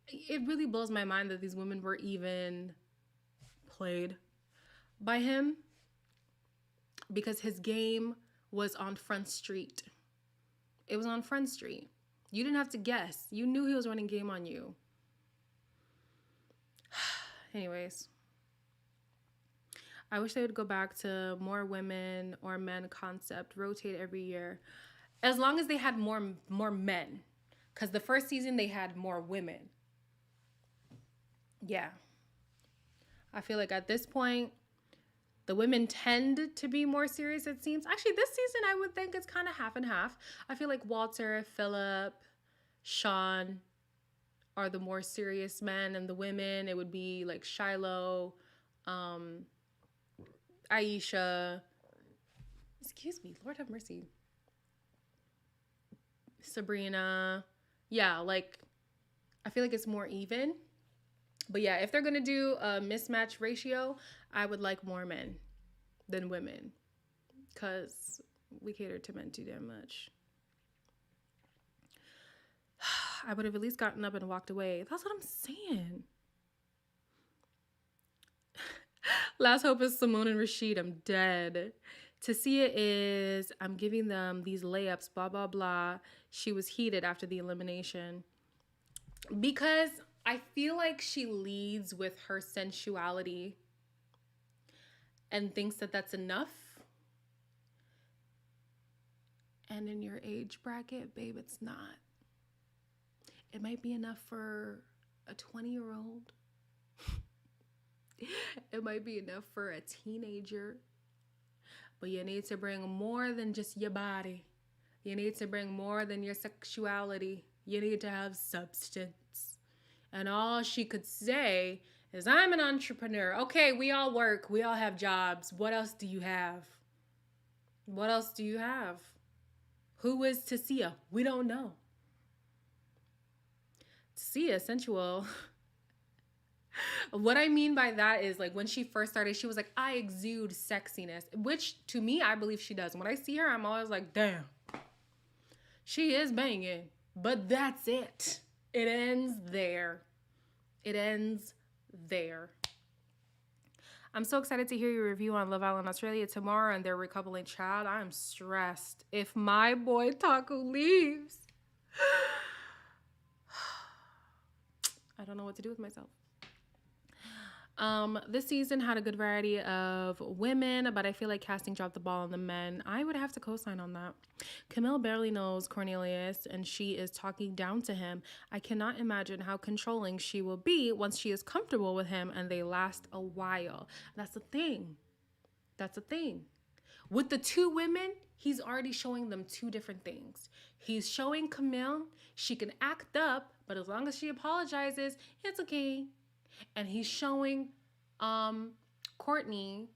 It really blows my mind that these women were even played by him, because his game was on Front Street. It was on Front Street. You didn't have to guess. You knew he was running game on you. Anyways, I wish they would go back to more women or men concept, rotate every year. As long as they had more men. Because the first season, they had more women. Yeah. I feel like at this point, the women tend to be more serious, it seems. Actually, this season, I would think it's kind of half and half. I feel like Walter, Philip, Sean are the more serious men, and the women, it would be like Shiloh, Aisha, excuse me, Lord have mercy, Sabrina. Yeah, like, I feel like it's more even. But yeah, if they're gonna do a mismatch ratio, I would like more men than women, because we cater to men too damn much. I would have at least gotten up and walked away. That's what I'm saying. Last hope is Simone and Rashid. I'm dead. Tasia is, I'm giving them these layups, blah, blah, blah. She was heated after the elimination. Because I feel like she leads with her sensuality and thinks that that's enough. And in your age bracket, babe, it's not. It might be enough for a 20-year-old. It might be enough for a teenager. But you need to bring more than just your body. You need to bring more than your sexuality. You need to have substance. And all she could say is, I'm an entrepreneur. Okay, we all work. We all have jobs. What else do you have? What else do you have? Who is Tasia? We don't know. Tasia, sensual. What I mean by that is, like, when she first started, she was like, I exude sexiness, which to me, I believe she does. When I see her, I'm always like, damn, she is banging, but that's it. It ends there. It ends there. I'm so excited to hear your review on Love Island Australia tomorrow and their recoupling. Child, I'm stressed. If my boy Taku leaves, I don't know what to do with myself. This season had a good variety of women, but I feel like casting dropped the ball on the men. I would have to co-sign on that. Camille barely knows Cornelius, and she is talking down to him. I cannot imagine how controlling she will be once she is comfortable with him and they last a while. That's the thing. That's the thing. With the two women, he's already showing them two different things. He's showing Camille she can act up, but as long as she apologizes, it's okay. And he's showing Courtney,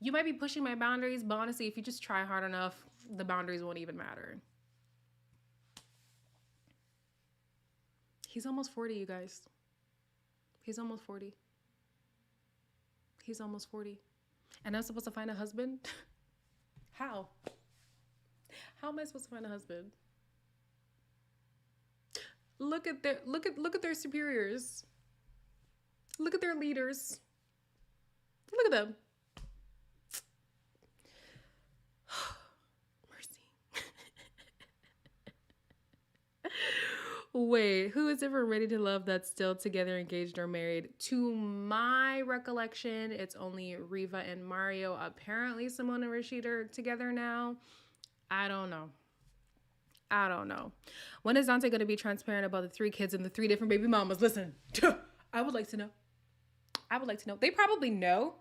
you might be pushing my boundaries, but honestly, if you just try hard enough, the boundaries won't even matter. He's almost 40, you guys. He's almost 40. He's almost 40. And I'm supposed to find a husband? How? How am I supposed to find a husband? Look at their superiors. Look at their leaders. Look at them. Mercy. Wait, who is ever ready to love that's still together, engaged, or married? To my recollection, it's only Riva and Mario. Apparently, Simone and Rashid are together now. I don't know. I don't know. When is Dante going to be transparent about the 3 kids and the 3 different baby mamas? Listen, I would like to know. I would like to know. They probably know,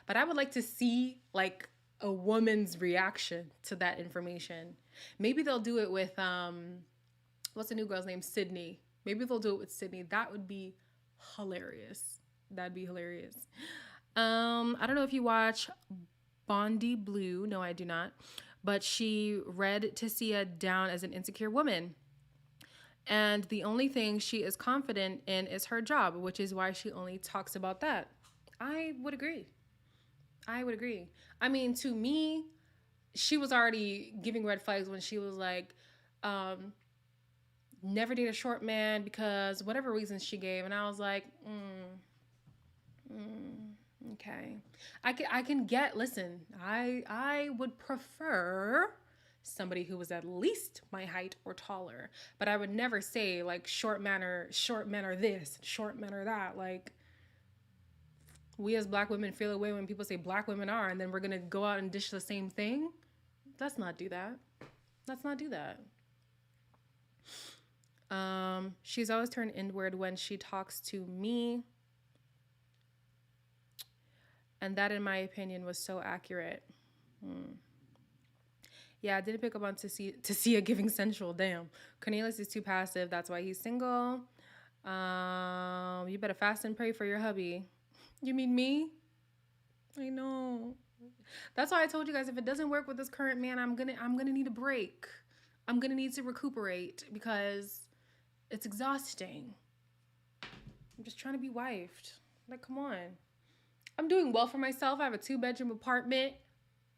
but I would like to see like a woman's reaction to that information. Maybe they'll do it with what's the new girl's name? Sydney. Maybe they'll do it with Sydney. That would be hilarious. That'd be hilarious. I don't know if you watch Bondi Blue. No, I do not. But she read Tessia down as an insecure woman. And the only thing she is confident in is her job, which is why she only talks about that. I would agree. I would agree. I mean, to me, she was already giving red flags when she was like, never date a short man because whatever reasons she gave. And I was like, okay. I can get, listen, I would prefer somebody who was at least my height or taller, but I would never say like short men are this, short men are that. Like, we as Black women feel away when people say Black women are, and then we're gonna go out and dish the same thing. Let's not do that. Let's not do that. She's always turned inward when she talks to me. And that, in my opinion, was so accurate. Yeah, I didn't pick up on Tessia giving sensual. Damn. Cornelius is too passive. That's why he's single. You better fast and pray for your hubby. You mean me? I know. That's why I told you guys, if it doesn't work with this current man, I'm gonna need a break. I'm gonna need to recuperate because it's exhausting. I'm just trying to be wifed. Like, come on. I'm doing well for myself. I have a 2-bedroom apartment.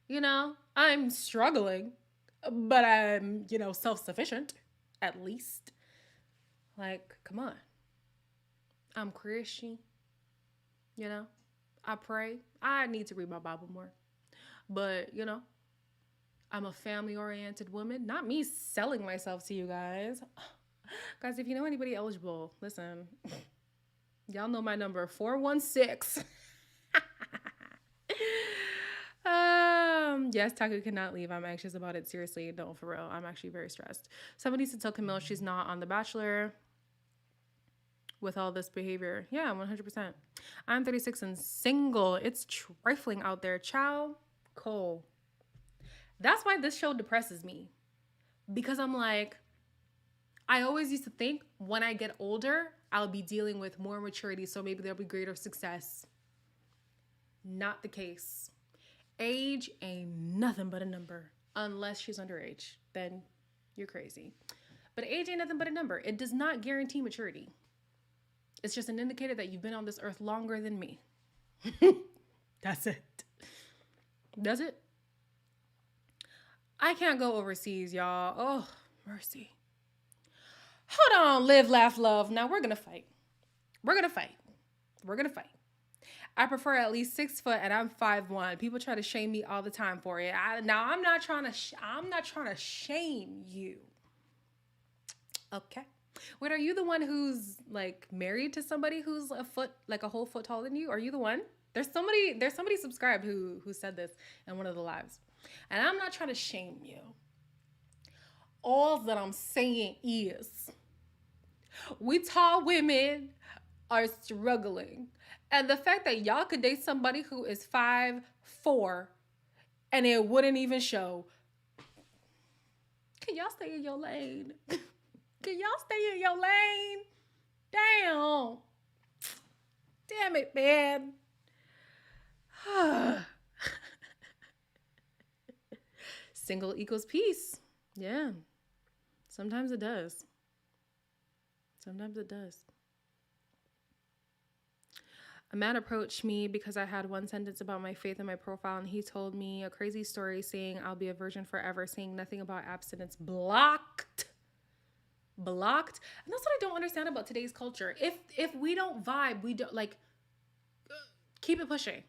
You know, I'm struggling, but I'm, self-sufficient, at least. Like, come on. I'm Christian. I pray. I need to read my Bible more. But, I'm a family-oriented woman. Not me selling myself to you guys. Guys, if you know anybody eligible, listen. Y'all know my number, 416. Yes, Taku cannot leave. I'm anxious about it. Seriously, no, for real. I'm actually very stressed. Somebody needs to tell Camille she's not on The Bachelor with all this behavior. Yeah, 100%. I'm 36 and single. It's trifling out there. Ciao, Cole. That's why this show depresses me. Because I'm like, I always used to think when I get older, I'll be dealing with more maturity, so maybe there'll be greater success. Not the case. Age ain't nothing but a number. Unless she's underage, then you're crazy. But age ain't nothing but a number. It does not guarantee maturity. It's just an indicator that you've been on this earth longer than me. That's it. That's it. I can't go overseas, y'all. Oh, mercy. Hold on, live, laugh, love. Now we're gonna fight. We're gonna fight. We're gonna fight. I prefer at least 6 foot, and I'm 5'1". People try to shame me all the time for it. I'm not trying to shame you. Okay. Wait, are you the one who's like married to somebody who's a whole foot taller than you? Are you the one? There's somebody subscribed who said this in one of the lives, and I'm not trying to shame you. All that I'm saying is, we tall women are struggling. And the fact that y'all could date somebody who is 5'4" and it wouldn't even show. Can y'all stay in your lane? Can y'all stay in your lane? Damn. Damn it, man. Single equals peace. Yeah. Sometimes it does. Sometimes it does. A man approached me because I had one sentence about my faith in my profile, and he told me a crazy story saying I'll be a virgin forever, saying nothing about abstinence. Blocked. And that's what I don't understand about today's culture. If we don't vibe, we don't, like, Keep it pushing.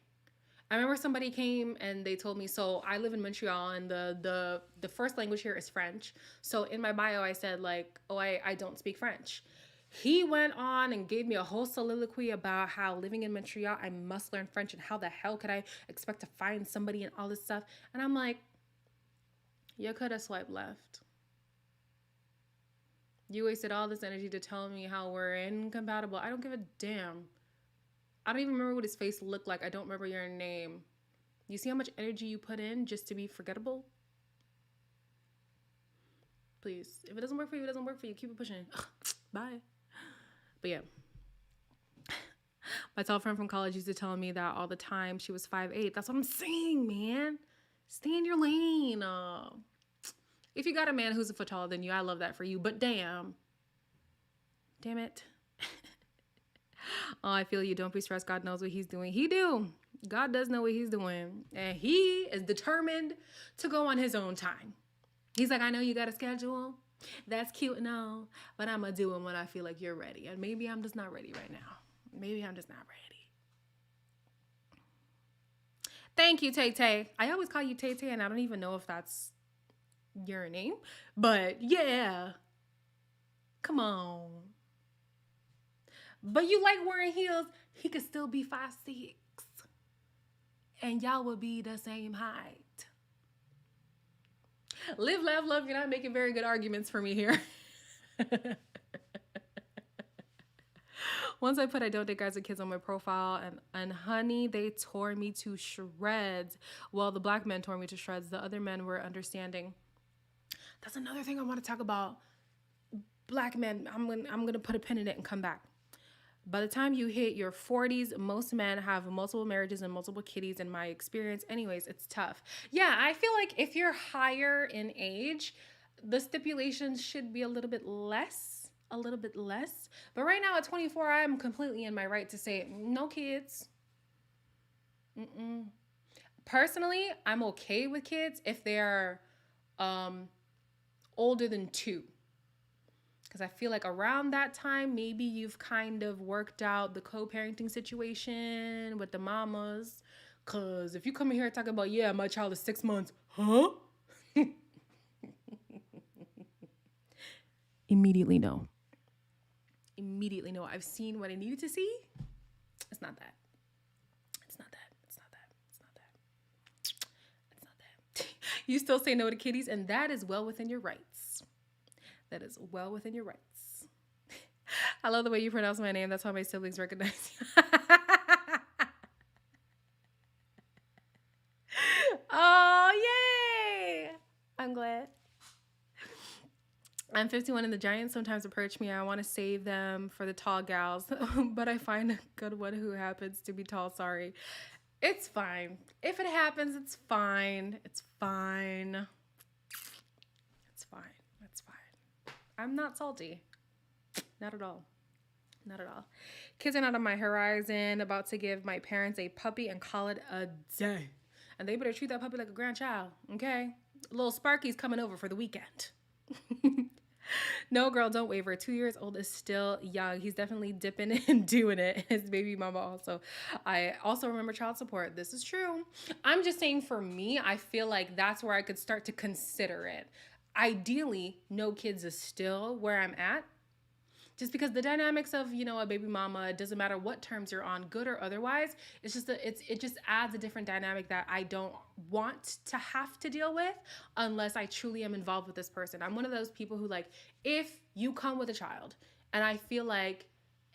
I remember somebody came and they told me, so I live in Montreal and the first language here is French. So in my bio I said like, oh, I don't speak French. He went on and gave me a whole soliloquy about how living in Montreal I must learn French and how the hell could I expect to find somebody and all this stuff. And I'm like, you could have swiped left. You wasted all this energy to tell me how we're incompatible. I don't give a damn. I don't even remember what his face looked like. I don't remember your name. You see how much energy you put in just to be forgettable? Please. If it doesn't work for you, it doesn't work for you. Keep it pushing. Bye. But yeah. My tall friend from college used to tell me that all the time. She was 5'8". That's what I'm saying, man. Stay in your lane. If you got a man who's a foot taller than you, I love that for you. But damn. Damn it. Oh, I feel you. Don't be stressed. God knows what he's doing. He do. God does know what he's doing. And he is determined to go on his own time. He's like, I know you got a schedule. That's cute and all. But I'm going to do it when I feel like you're ready. And maybe I'm just not ready right now. Maybe I'm just not ready. Thank you, Tay Tay. I always call you Tay Tay, and I don't even know if that's your name. But yeah. Come on. But you like wearing heels, he could still be 5'6". And y'all will be the same height. Live, laugh, love. You're not making very good arguments for me here. Once I put I don't date guys with kids on my profile, and honey, they tore me to shreds. Well, the black men tore me to shreds. The other men were understanding. That's another thing I want to talk about. Black men, I'm gonna put a pin in it and come back. By the time you hit your 40s, most men have multiple marriages and multiple kitties in my experience. Anyways, it's tough. Yeah, I feel like if you're higher in age, the stipulations should be a little bit less. But right now at 24, I'm completely in my right to say no kids. Personally, I'm okay with kids if they're older than 2. Because I feel like around that time, maybe you've kind of worked out the co-parenting situation with the mamas. Because if you come in here talking about, yeah, my child is 6 months, huh? Immediately no. I've seen what I needed to see. It's not that. You still say no to kitties, and that is well within your rights. I love the way you pronounce my name. That's how my siblings recognize you. Oh, yay! I'm glad. I'm 51 and the giants sometimes approach me. I want to save them for the tall gals, but I find a good one who happens to be tall. Sorry. It's fine. If it happens, it's fine. It's fine. I'm not salty. Not at all. Kids are not on my horizon. About to give my parents a puppy and call it a day. And they better treat that puppy like a grandchild, okay? Little Sparky's coming over for the weekend. No, girl, don't waver. 2 years old is still young. He's definitely dipping and doing it. His baby mama also. I also remember child support. This is true. I'm just saying for me, I feel like that's where I could start to consider it. Ideally, no kids is still where I'm at. Just because the dynamics of, a baby mama, it doesn't matter what terms you're on, good or otherwise, it just adds a different dynamic that I don't want to have to deal with unless I truly am involved with this person. I'm one of those people who, like, if you come with a child and I feel like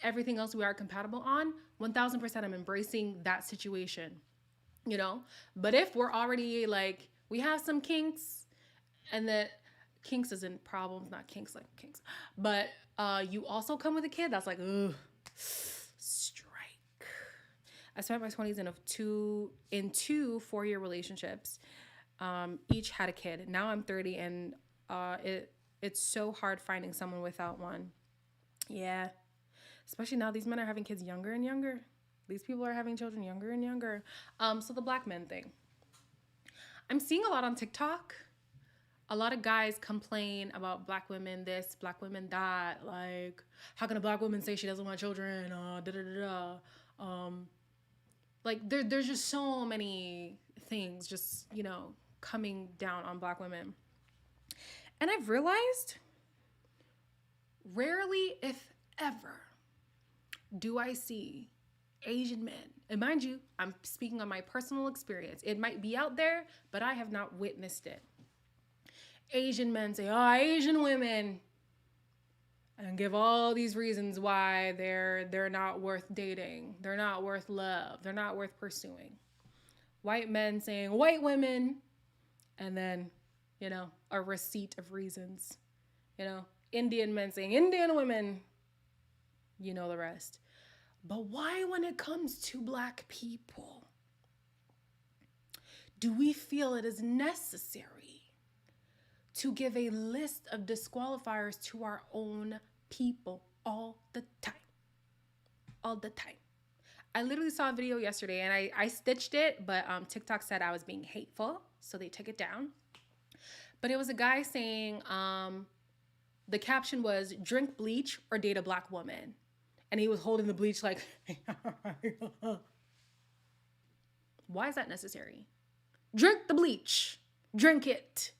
everything else we are compatible on, 1000% I'm embracing that situation, But if we're already, like, we have some kinks, and that kinks isn't problems, not kinks like kinks, but you also come with a kid, that's like, ugh, strike. I spent my 20s in two 4-year relationships. Each had a kid. Now I'm 30, and it's so hard finding someone without one. Yeah, especially now these men are having kids younger and younger. These people are having children younger and younger. So the black men thing, I'm seeing a lot on TikTok. A lot of guys complain about black women this, black women that. Like, how can a black woman say she doesn't want children? Like there's just so many things just, coming down on Black women. And I've realized rarely, if ever, do I see Asian men. And mind you, I'm speaking on my personal experience. It might be out there, but I have not witnessed it. Asian men say, "Oh, Asian women," and give all these reasons why they're not worth dating. They're not worth love. They're not worth pursuing. White men saying white women, and then, a receipt of reasons. Indian men saying Indian women. You know the rest. But why, when it comes to Black people, do we feel it is necessary to give a list of disqualifiers to our own people all the time? All the time. I literally saw a video yesterday, and I stitched it, but TikTok said I was being hateful, so they took it down. But it was a guy saying, the caption was, "Drink bleach or date a Black woman." And he was holding the bleach like, why is that necessary? Drink the bleach. Drink it.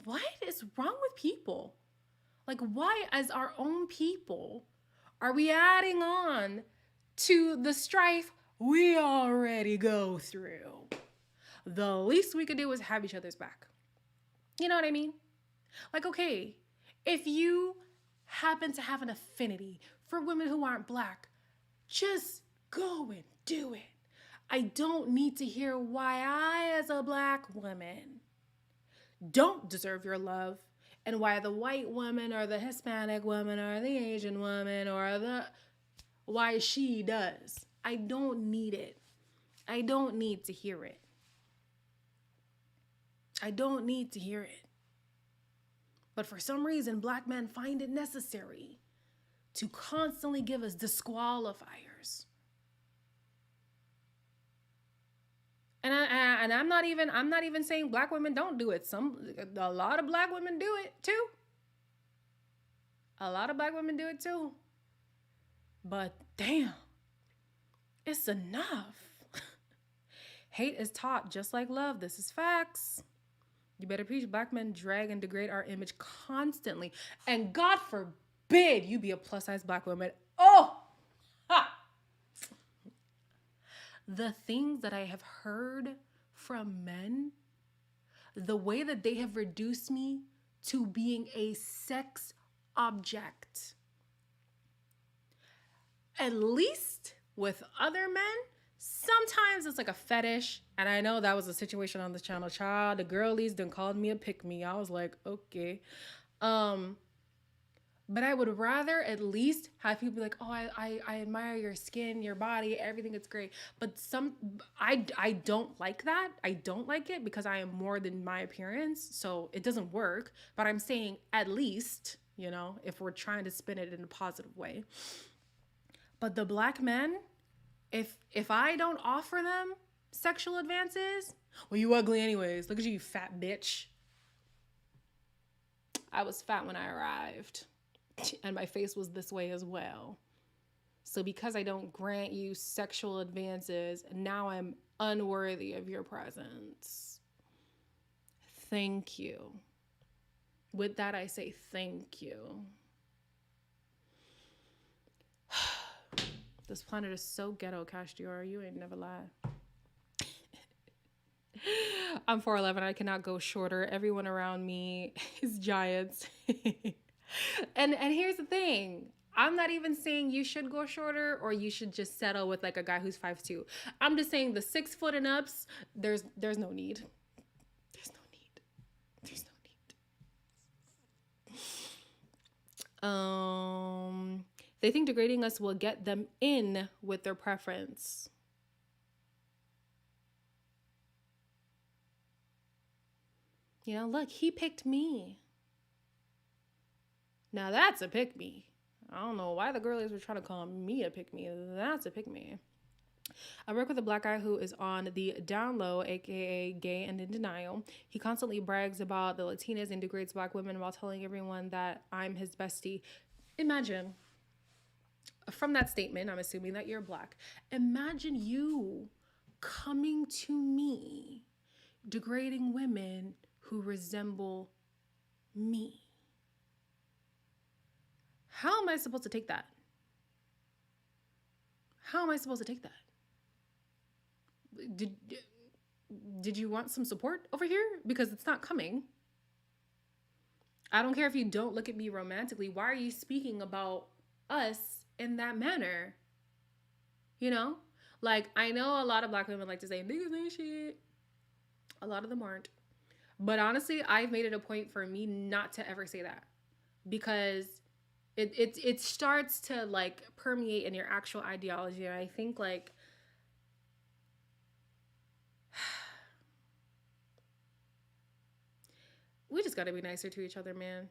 What is wrong with people? Like, why, as our own people, are we adding on to the strife we already go through? The least we could do is have each other's back. You know what I mean? Like, okay, if you happen to have an affinity for women who aren't Black, just go and do it. I don't need to hear why I, as a Black woman, don't deserve your love, and why the white woman or the Hispanic woman or the Asian woman or why she does. I don't need it. I don't need to hear it. I don't need to hear it. But for some reason, Black men find it necessary to constantly give us disqualifiers. And I'm not even saying Black women don't do it. A lot of Black women do it too. A lot of Black women do it too. But damn, it's enough. Hate is taught just like love. This is facts. You better preach. Black men drag and degrade our image constantly. And God forbid you be a plus-size Black woman. Oh! Ha! The things that I have heard from men, the way that they have reduced me to being a sex object. At least with other men, sometimes it's like a fetish. And I know that was a situation on this channel. Child, the girlies done called me a pick-me. I was like, okay. But I would rather at least have people be like, "Oh, I admire your skin, your body, everything is great." But I don't like that. I don't like it because I am more than my appearance. So it doesn't work. But I'm saying at least, if we're trying to spin it in a positive way. But the Black men, if I don't offer them sexual advances, well, you ugly anyways. Look at you, you fat bitch. I was fat when I arrived, and my face was this way as well. So because I don't grant you sexual advances, now I'm unworthy of your presence. Thank you. With that, I say thank you. This planet is so ghetto, Cash Dior. You ain't never lie. I'm 4'11". I cannot go shorter. Everyone around me is giants. And here's the thing. I'm not even saying you should go shorter or you should just settle with like a guy who's 5'2". I'm just saying the 6 foot and ups, there's no need. There's no need. There's no need. They think degrading us will get them in with their preference. Look, he picked me. Now that's a pick me. I don't know why the girlies were trying to call me a pick me. That's a pick me. I work with a Black guy who is on the down low, aka gay and in denial. He constantly brags about the Latinas and degrades Black women while telling everyone that I'm his bestie. Imagine. From that statement, I'm assuming that you're black. Imagine you coming to me degrading women who resemble me. How am I supposed to take that? How am I supposed to take that? Did you want some support over here? Because it's not coming. I don't care if you don't look at me romantically. Why are you speaking about us in that manner? You know? Like, I know a lot of black women like to say, niggas ain't shit. A lot of them aren't. But honestly, I've made it a point for me not to ever say that. Because it starts to, like, permeate in your actual ideology. And I think, like, we just gotta be nicer to each other, man.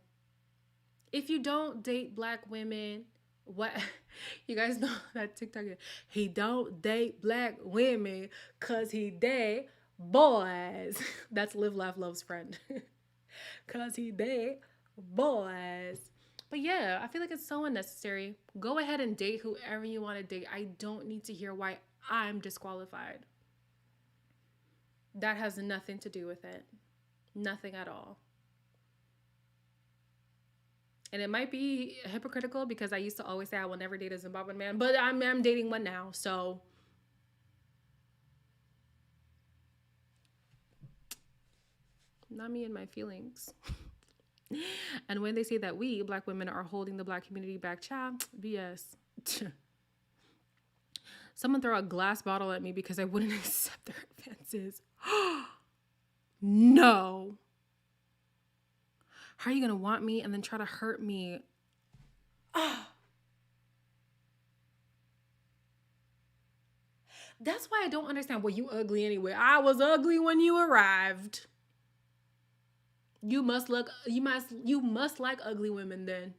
If you don't date black women, what you guys know that TikTok, he don't date black women cause he date boys. That's Live Laugh Love's friend. Cause he date boys. But yeah, I feel like it's so unnecessary. Go ahead and date whoever you want to date. I don't need to hear why I'm disqualified. That has nothing to do with it. Nothing at all. And it might be hypocritical because I used to always say I will never date a Zimbabwean man, but I'm dating one now, so. Not me and my feelings. And when they say that we, black women, are holding the black community back, child, BS. Someone throw a glass bottle at me because I wouldn't accept their advances. No. How are you going to want me and then try to hurt me? That's why I don't understand. Well, you ugly anyway. I was ugly when you arrived. You must like ugly women then.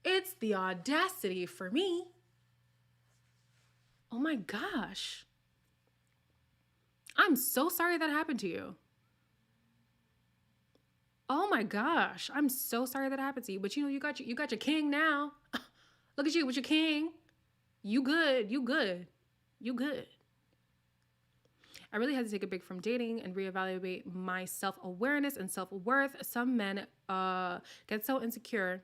It's the audacity for me. Oh my gosh. I'm so sorry that happened to you. Oh my gosh. I'm so sorry that happened to you. But you know, you got your king now. Look at you with your king. You good. I really had to take a break from dating and reevaluate my self-awareness and self-worth. Some men get so insecure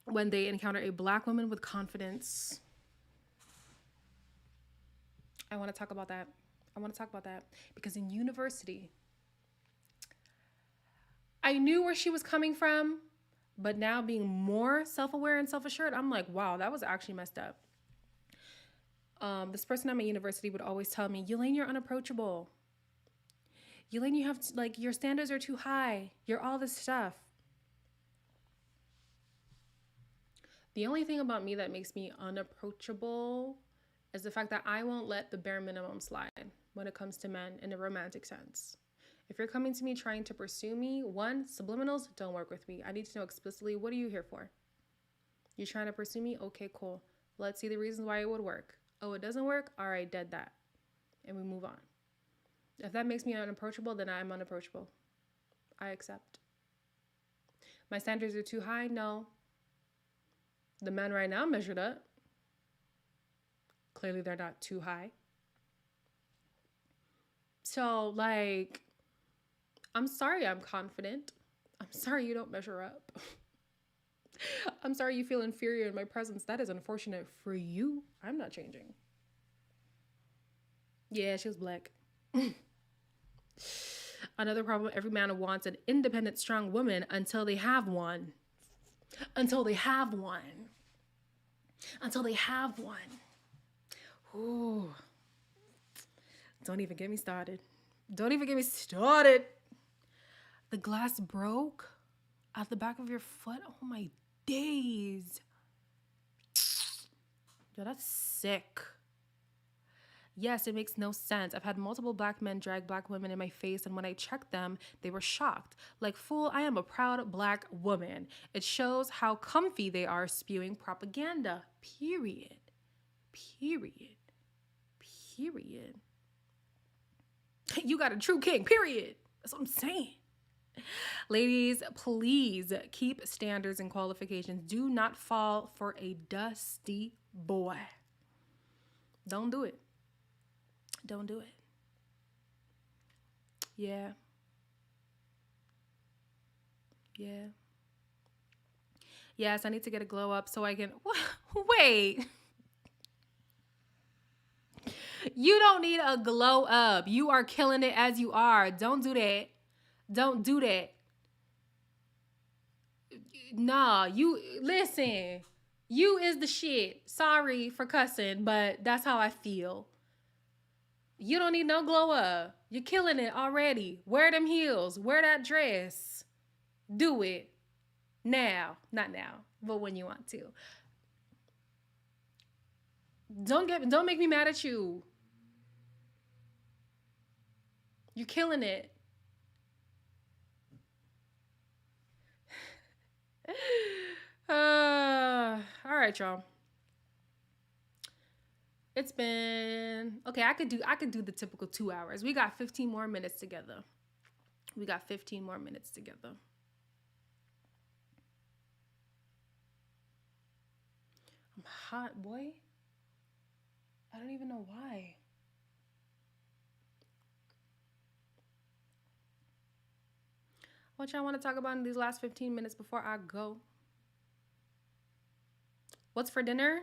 when they encounter a black woman with confidence. I want to talk about that because in university, I knew where she was coming from, but now being more self-aware and self-assured, I'm like, wow, that was actually messed up. This person at my university would always tell me, Yulaine, you're unapproachable. Yulaine, you have your standards are too high. You're all this stuff. The only thing about me that makes me unapproachable is the fact that I won't let the bare minimum slide when it comes to men in a romantic sense. If you're coming to me trying to pursue me, one, subliminals don't work with me. I need to know explicitly, what are you here for? You're trying to pursue me? Okay, cool. Let's see the reasons why it would work. Oh, it doesn't work? All right, dead that. And we move on. If that makes me unapproachable, then I'm unapproachable. I accept. My standards are too high? No. The men right now measured up. Clearly they're not too high. So, I'm sorry I'm confident. I'm sorry you don't measure up. I'm sorry you feel inferior in my presence. That is unfortunate for you. I'm not changing. Yeah, she was black. Another problem, every man wants an independent, strong woman until they have one. Until they have one. Ooh. Don't even get me started. The glass broke at the back of your foot. Oh my days. Yo, that's sick. Yes, it makes no sense. I've had multiple black men drag black women in my face, and when I checked them, they were shocked. Like, fool, I am a proud black woman. It shows how comfy they are spewing propaganda. Period. You got a true king, period. That's what I'm saying. Ladies, please keep standards and qualifications. Do not fall for a dusty boy. Don't do it. Don't do it. Yeah. Yeah. Yes, I need to get a glow up so I can. Wait. You don't need a glow up. You are killing it as you are. Don't do that. Don't do that. Nah, you listen. You is the shit. Sorry for cussing, but that's how I feel. You don't need no glow up. You're killing it already. Wear them heels. Wear that dress. Do it. Now. Not now, but when you want to. Don't make me mad at you. You're killing it. All right, y'all. It's been okay. I could do the typical 2 hours. We got 15 more minutes together. We got 15 more minutes together. I'm hot, boy. I don't even know why. What y'all want to talk about in these last 15 minutes before I go? What's for dinner?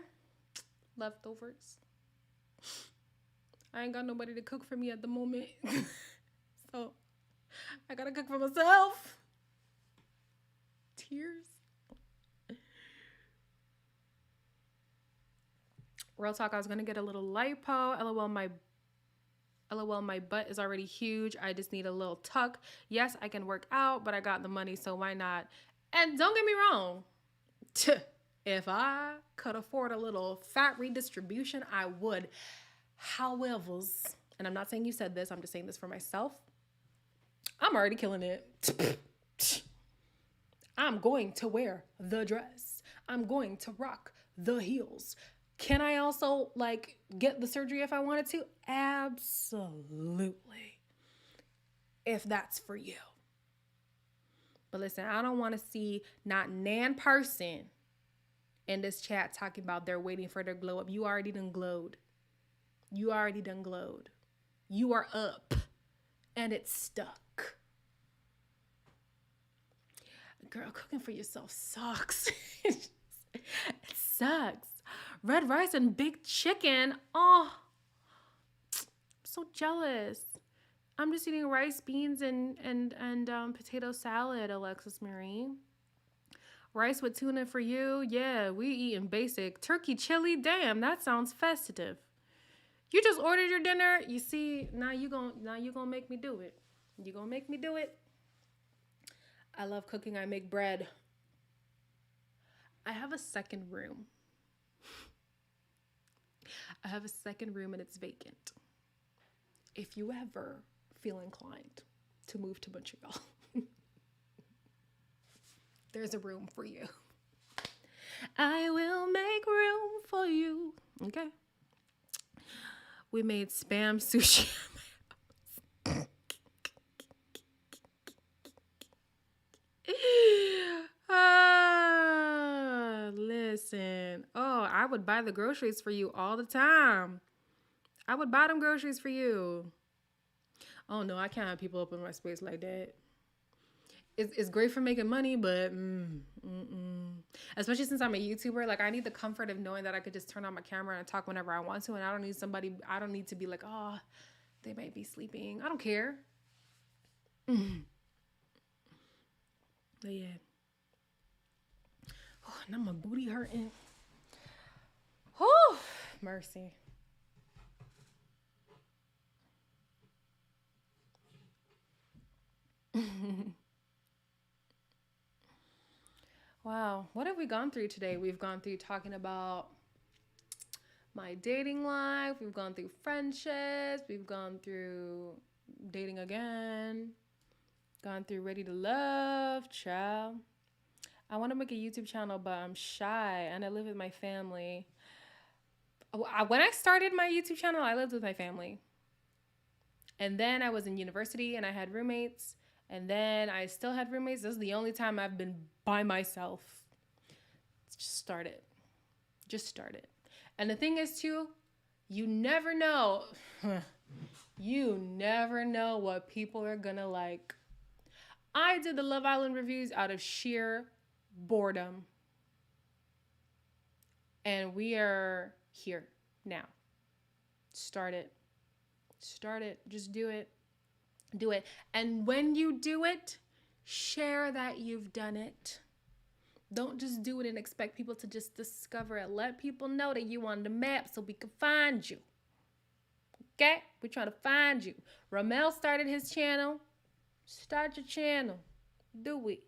Leftovers. I ain't got nobody to cook for me at the moment. So I gotta cook for myself. Tears. Real talk, I was gonna get a little lipo. LOL, my butt is already huge. I just need a little tuck. Yes, I can work out, but I got the money, so why not? And don't get me wrong. If I could afford a little fat redistribution, I would. However, and I'm not saying you said this, I'm just saying this for myself. I'm already killing it. I'm going to wear the dress. I'm going to rock the heels. Can I also get the surgery if I wanted to? Absolutely. If that's for you. But listen, I don't want to see not nan person in this chat talking about they're waiting for their glow up. You already done glowed. You already done glowed. You are up and it's stuck. Girl, cooking for yourself sucks. It sucks. Red rice and big chicken. Oh, I'm so jealous. I'm just eating rice, beans, and potato salad, Alexis Marie. Rice with tuna for you. Yeah, we eating basic. Turkey chili. Damn, that sounds festive. You just ordered your dinner. You see, now you gonna make me do it. You gonna make me do it. I love cooking. I make bread. I have a second room. I have a second room and it's vacant. If you ever feel inclined to move to Montreal, there's a room for you. I will make room for you. Okay. We made spam sushi. Listen. Oh, I would buy the groceries for you all the time. I would buy them groceries for you. Oh no, I can't have people up in my space like that. It's great for making money, but especially since I'm a YouTuber, I need the comfort of knowing that I could just turn on my camera and talk whenever I want to, and I don't need to be like, oh, they might be sleeping. I don't care. But yeah. Oh, now my booty hurting. Oh, mercy. Wow, what have we gone through today? We've gone through talking about my dating life. We've gone through friendships. We've gone through dating again. Gone through Ready to Love, child. I want to make a YouTube channel, but I'm shy and I live with my family. When I started my YouTube channel, I lived with my family. And then I was in university and I had roommates. And then I still had roommates. This is the only time I've been by myself. Just start it. Just start it. And the thing is, too, you never know. You never know what people are going to like. I did the Love Island reviews out of sheer boredom. And we are here now. Start it. Start it. Just do it. Do it. And when you do it, share that you've done it. Don't just do it and expect people to just discover it. Let people know that you on the map so we can find you. Okay? We're trying to find you. Ramel started his channel. Start your channel. Do it.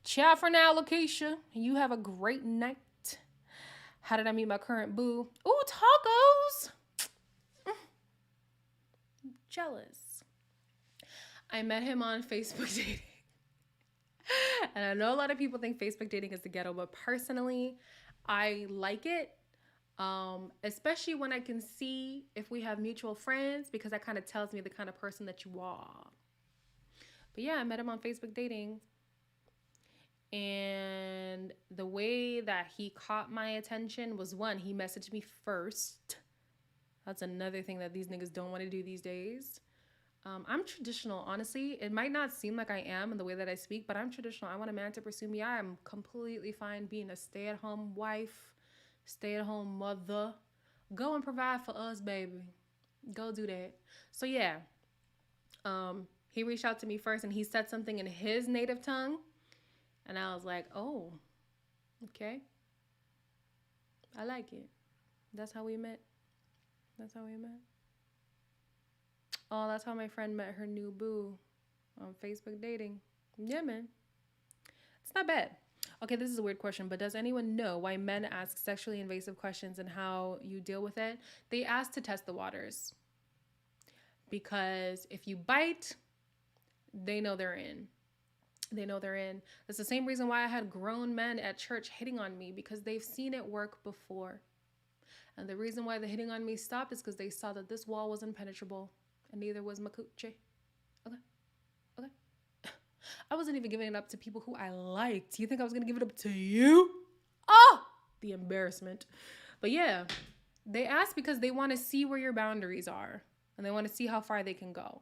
Ciao for now, Lakeisha. You have a great night. How did I meet my current boo? Ooh, tacos. Jealous. I met him on Facebook dating. And I know a lot of people think Facebook dating is the ghetto, but personally, I like it. Especially when I can see if we have mutual friends, because that kind of tells me the kind of person that you are. But yeah, I met him on Facebook dating. And the way that he caught my attention was, one, he messaged me first. That's another thing that these niggas don't want to do these days. I'm traditional, honestly. It might not seem like I am in the way that I speak, but I'm traditional. I want a man to pursue me. I am completely fine being a stay-at-home wife, stay-at-home mother. Go and provide for us, baby. Go do that. So yeah, he reached out to me first, and he said something in his native tongue. And I was like, oh, okay. I like it. That's how we met. That's how we met. Oh, that's how my friend met her new boo on Facebook dating. Yeah, man. It's not bad. Okay, this is a weird question, but does anyone know why men ask sexually invasive questions and how you deal with it? They ask to test the waters. Because if you bite, they know they're in. They know they're in. That's the same reason why I had grown men at church hitting on me, because they've seen it work before. And the reason why the hitting on me stopped is because they saw that this wall was impenetrable, and neither was my coochie. Okay. I wasn't even giving it up to people who I liked. You think I was going to give it up to you? Oh, the embarrassment. But yeah, they ask because they want to see where your boundaries are, and they want to see how far they can go.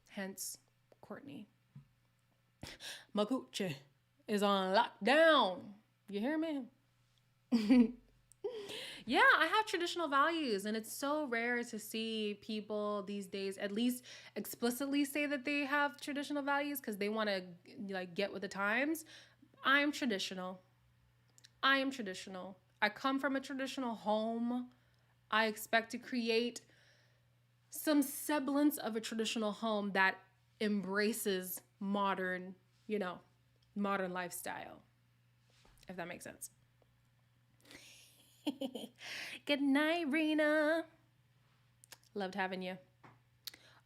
Hence, Courtney. My coochie is on lockdown. You hear me? Yeah, I have traditional values, and it's so rare to see people these days at least explicitly say that they have traditional values because they want to like get with the times. I am traditional. I am traditional. I come from a traditional home. I expect to create some semblance of a traditional home that embraces modern, modern lifestyle, if that makes sense. Good night, Rena. Loved having you.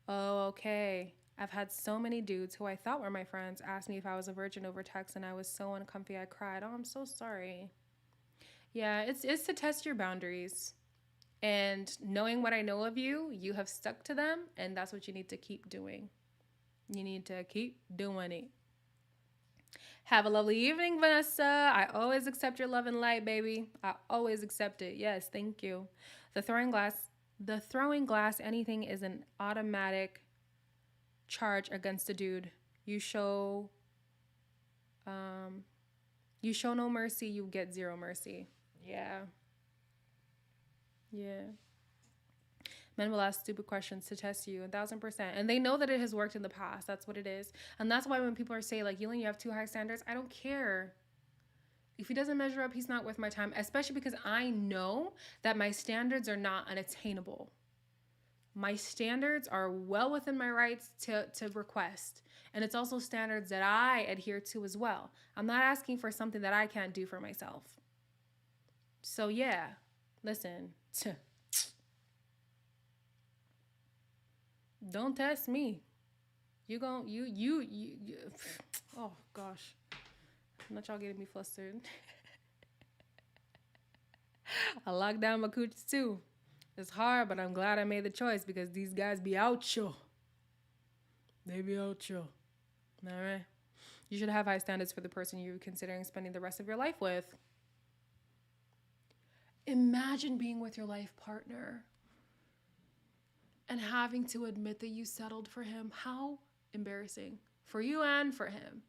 Oh, okay. I've had so many dudes who I thought were my friends ask me if I was a virgin over text, and I was so uncomfy I cried. Oh, I'm so sorry. Yeah, it's to test your boundaries. And knowing what I know of you, you have stuck to them, and that's what you need to keep doing. You need to keep doing it. Have a lovely evening, Vanessa. I always accept your love and light, baby. I always accept it. Yes, thank you. The throwing glass anything is an automatic charge against a dude. You show no mercy, you get zero mercy. Yeah. Men will ask stupid questions to test you 1,000%. And they know that it has worked in the past. That's what it is. And that's why when people are saying, like, you have too high standards, I don't care. If he doesn't measure up, he's not worth my time, especially because I know that my standards are not unattainable. My standards are well within my rights to request. And it's also standards that I adhere to as well. I'm not asking for something that I can't do for myself. So, yeah, listen. Don't test me. Oh gosh. Not y'all getting me flustered. I locked down my coochies too. It's hard, but I'm glad I made the choice because these guys be out you. They be out you. All right. You should have high standards for the person you're considering spending the rest of your life with. Imagine being with your life partner and having to admit that you settled for him. How embarrassing for you and for him.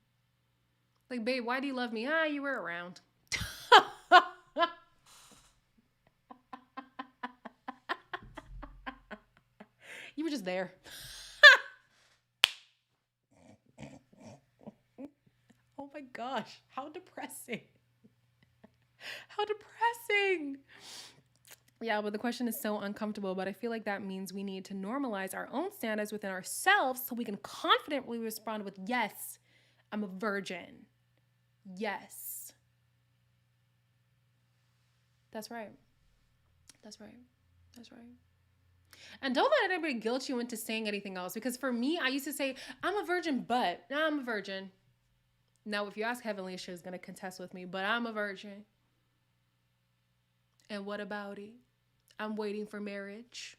Like, babe, why do you love me? You were around. You were just there. Oh my gosh, how depressing. How depressing. Yeah, but the question is so uncomfortable, but I feel like that means we need to normalize our own standards within ourselves so we can confidently respond with, yes, I'm a virgin. Yes. That's right. That's right. That's right. And don't let anybody guilt you into saying anything else. Because for me, I used to say, I'm a virgin, but nah, I'm a virgin. Now, if you ask Heavenly, she's going to contest with me, but I'm a virgin. And what about it? I'm waiting for marriage.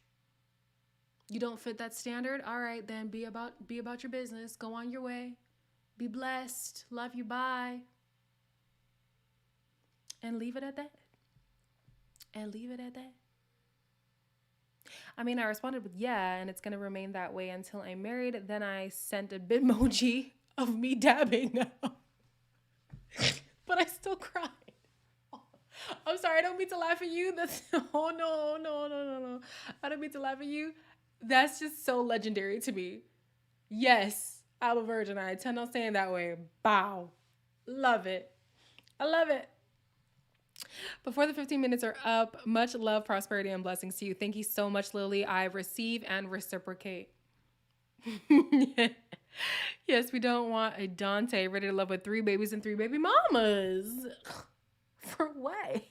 You don't fit that standard? All right, then be about your business. Go on your way. Be blessed. Love you. Bye. And leave it at that. And leave it at that. I mean, I responded with yeah, and it's going to remain that way until I'm married. Then I sent a bitmoji of me dabbing. But I still cried. I'm sorry, I don't mean to laugh at you. That's oh no. I don't mean to laugh at you. That's just so legendary to me. Yes, I'm a virgin. I intend on staying that way. Bow. Love it. I love it. Before the 15 minutes are up, much love, prosperity, and blessings to you. Thank you so much, Lily. I receive and reciprocate. Yes, we don't want a Dante ready to love with 3 babies and 3 baby mamas. For what?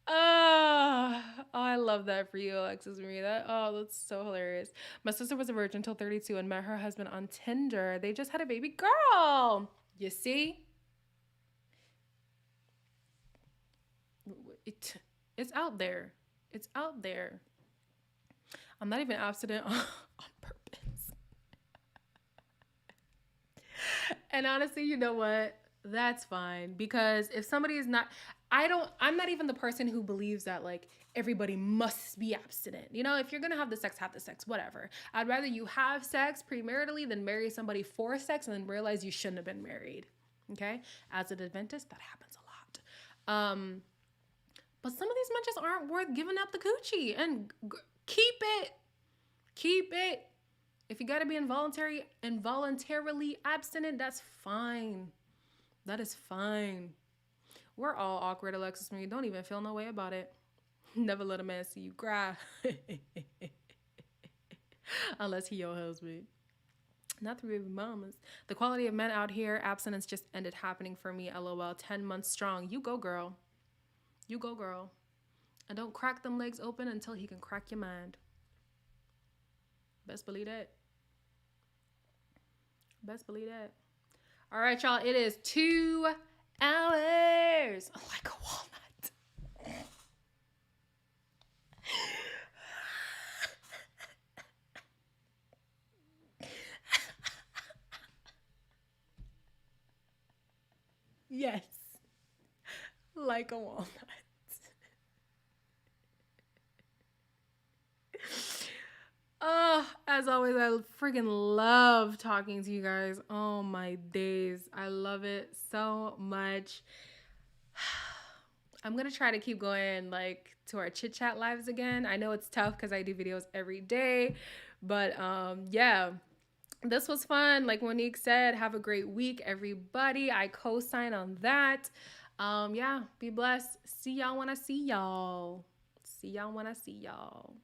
Oh, I love that for you, Alexis Marie. That's so hilarious. My sister was a virgin until 32 and met her husband on Tinder. They just had a baby girl. You see? It's out there. It's out there. I'm not even abstinent on purpose. And honestly, you know what? That's fine. Because if somebody is not, I'm not even the person who believes that like everybody must be abstinent. You know, if you're going to have the sex, whatever. I'd rather you have sex premaritally than marry somebody for sex and then realize you shouldn't have been married. Okay? As an Adventist, that happens a lot. But some of these men just aren't worth giving up the coochie and keep it. If you got to be involuntarily abstinent, that's fine. That is fine. We're all awkward, Alexis Marie. Don't even feel no way about it. Never let a man see you cry. Unless he your husband. Not 3 baby mamas. The quality of men out here, abstinence just ended happening for me. LOL. 10 months strong. You go, girl. You go, girl. And don't crack them legs open until he can crack your mind. Best believe that. Best believe that. All right, y'all. It is 2 hours. Like a walnut. Yes. Like a walnut. As always, I freaking love talking to you guys. Oh my days. I love it so much. I'm going to try to keep going like to our chit chat lives again. I know it's tough because I do videos every day, but yeah, this was fun. Like Monique said, have a great week, everybody. I co-sign on that. Yeah, be blessed. See y'all when I see y'all. See y'all when I see y'all.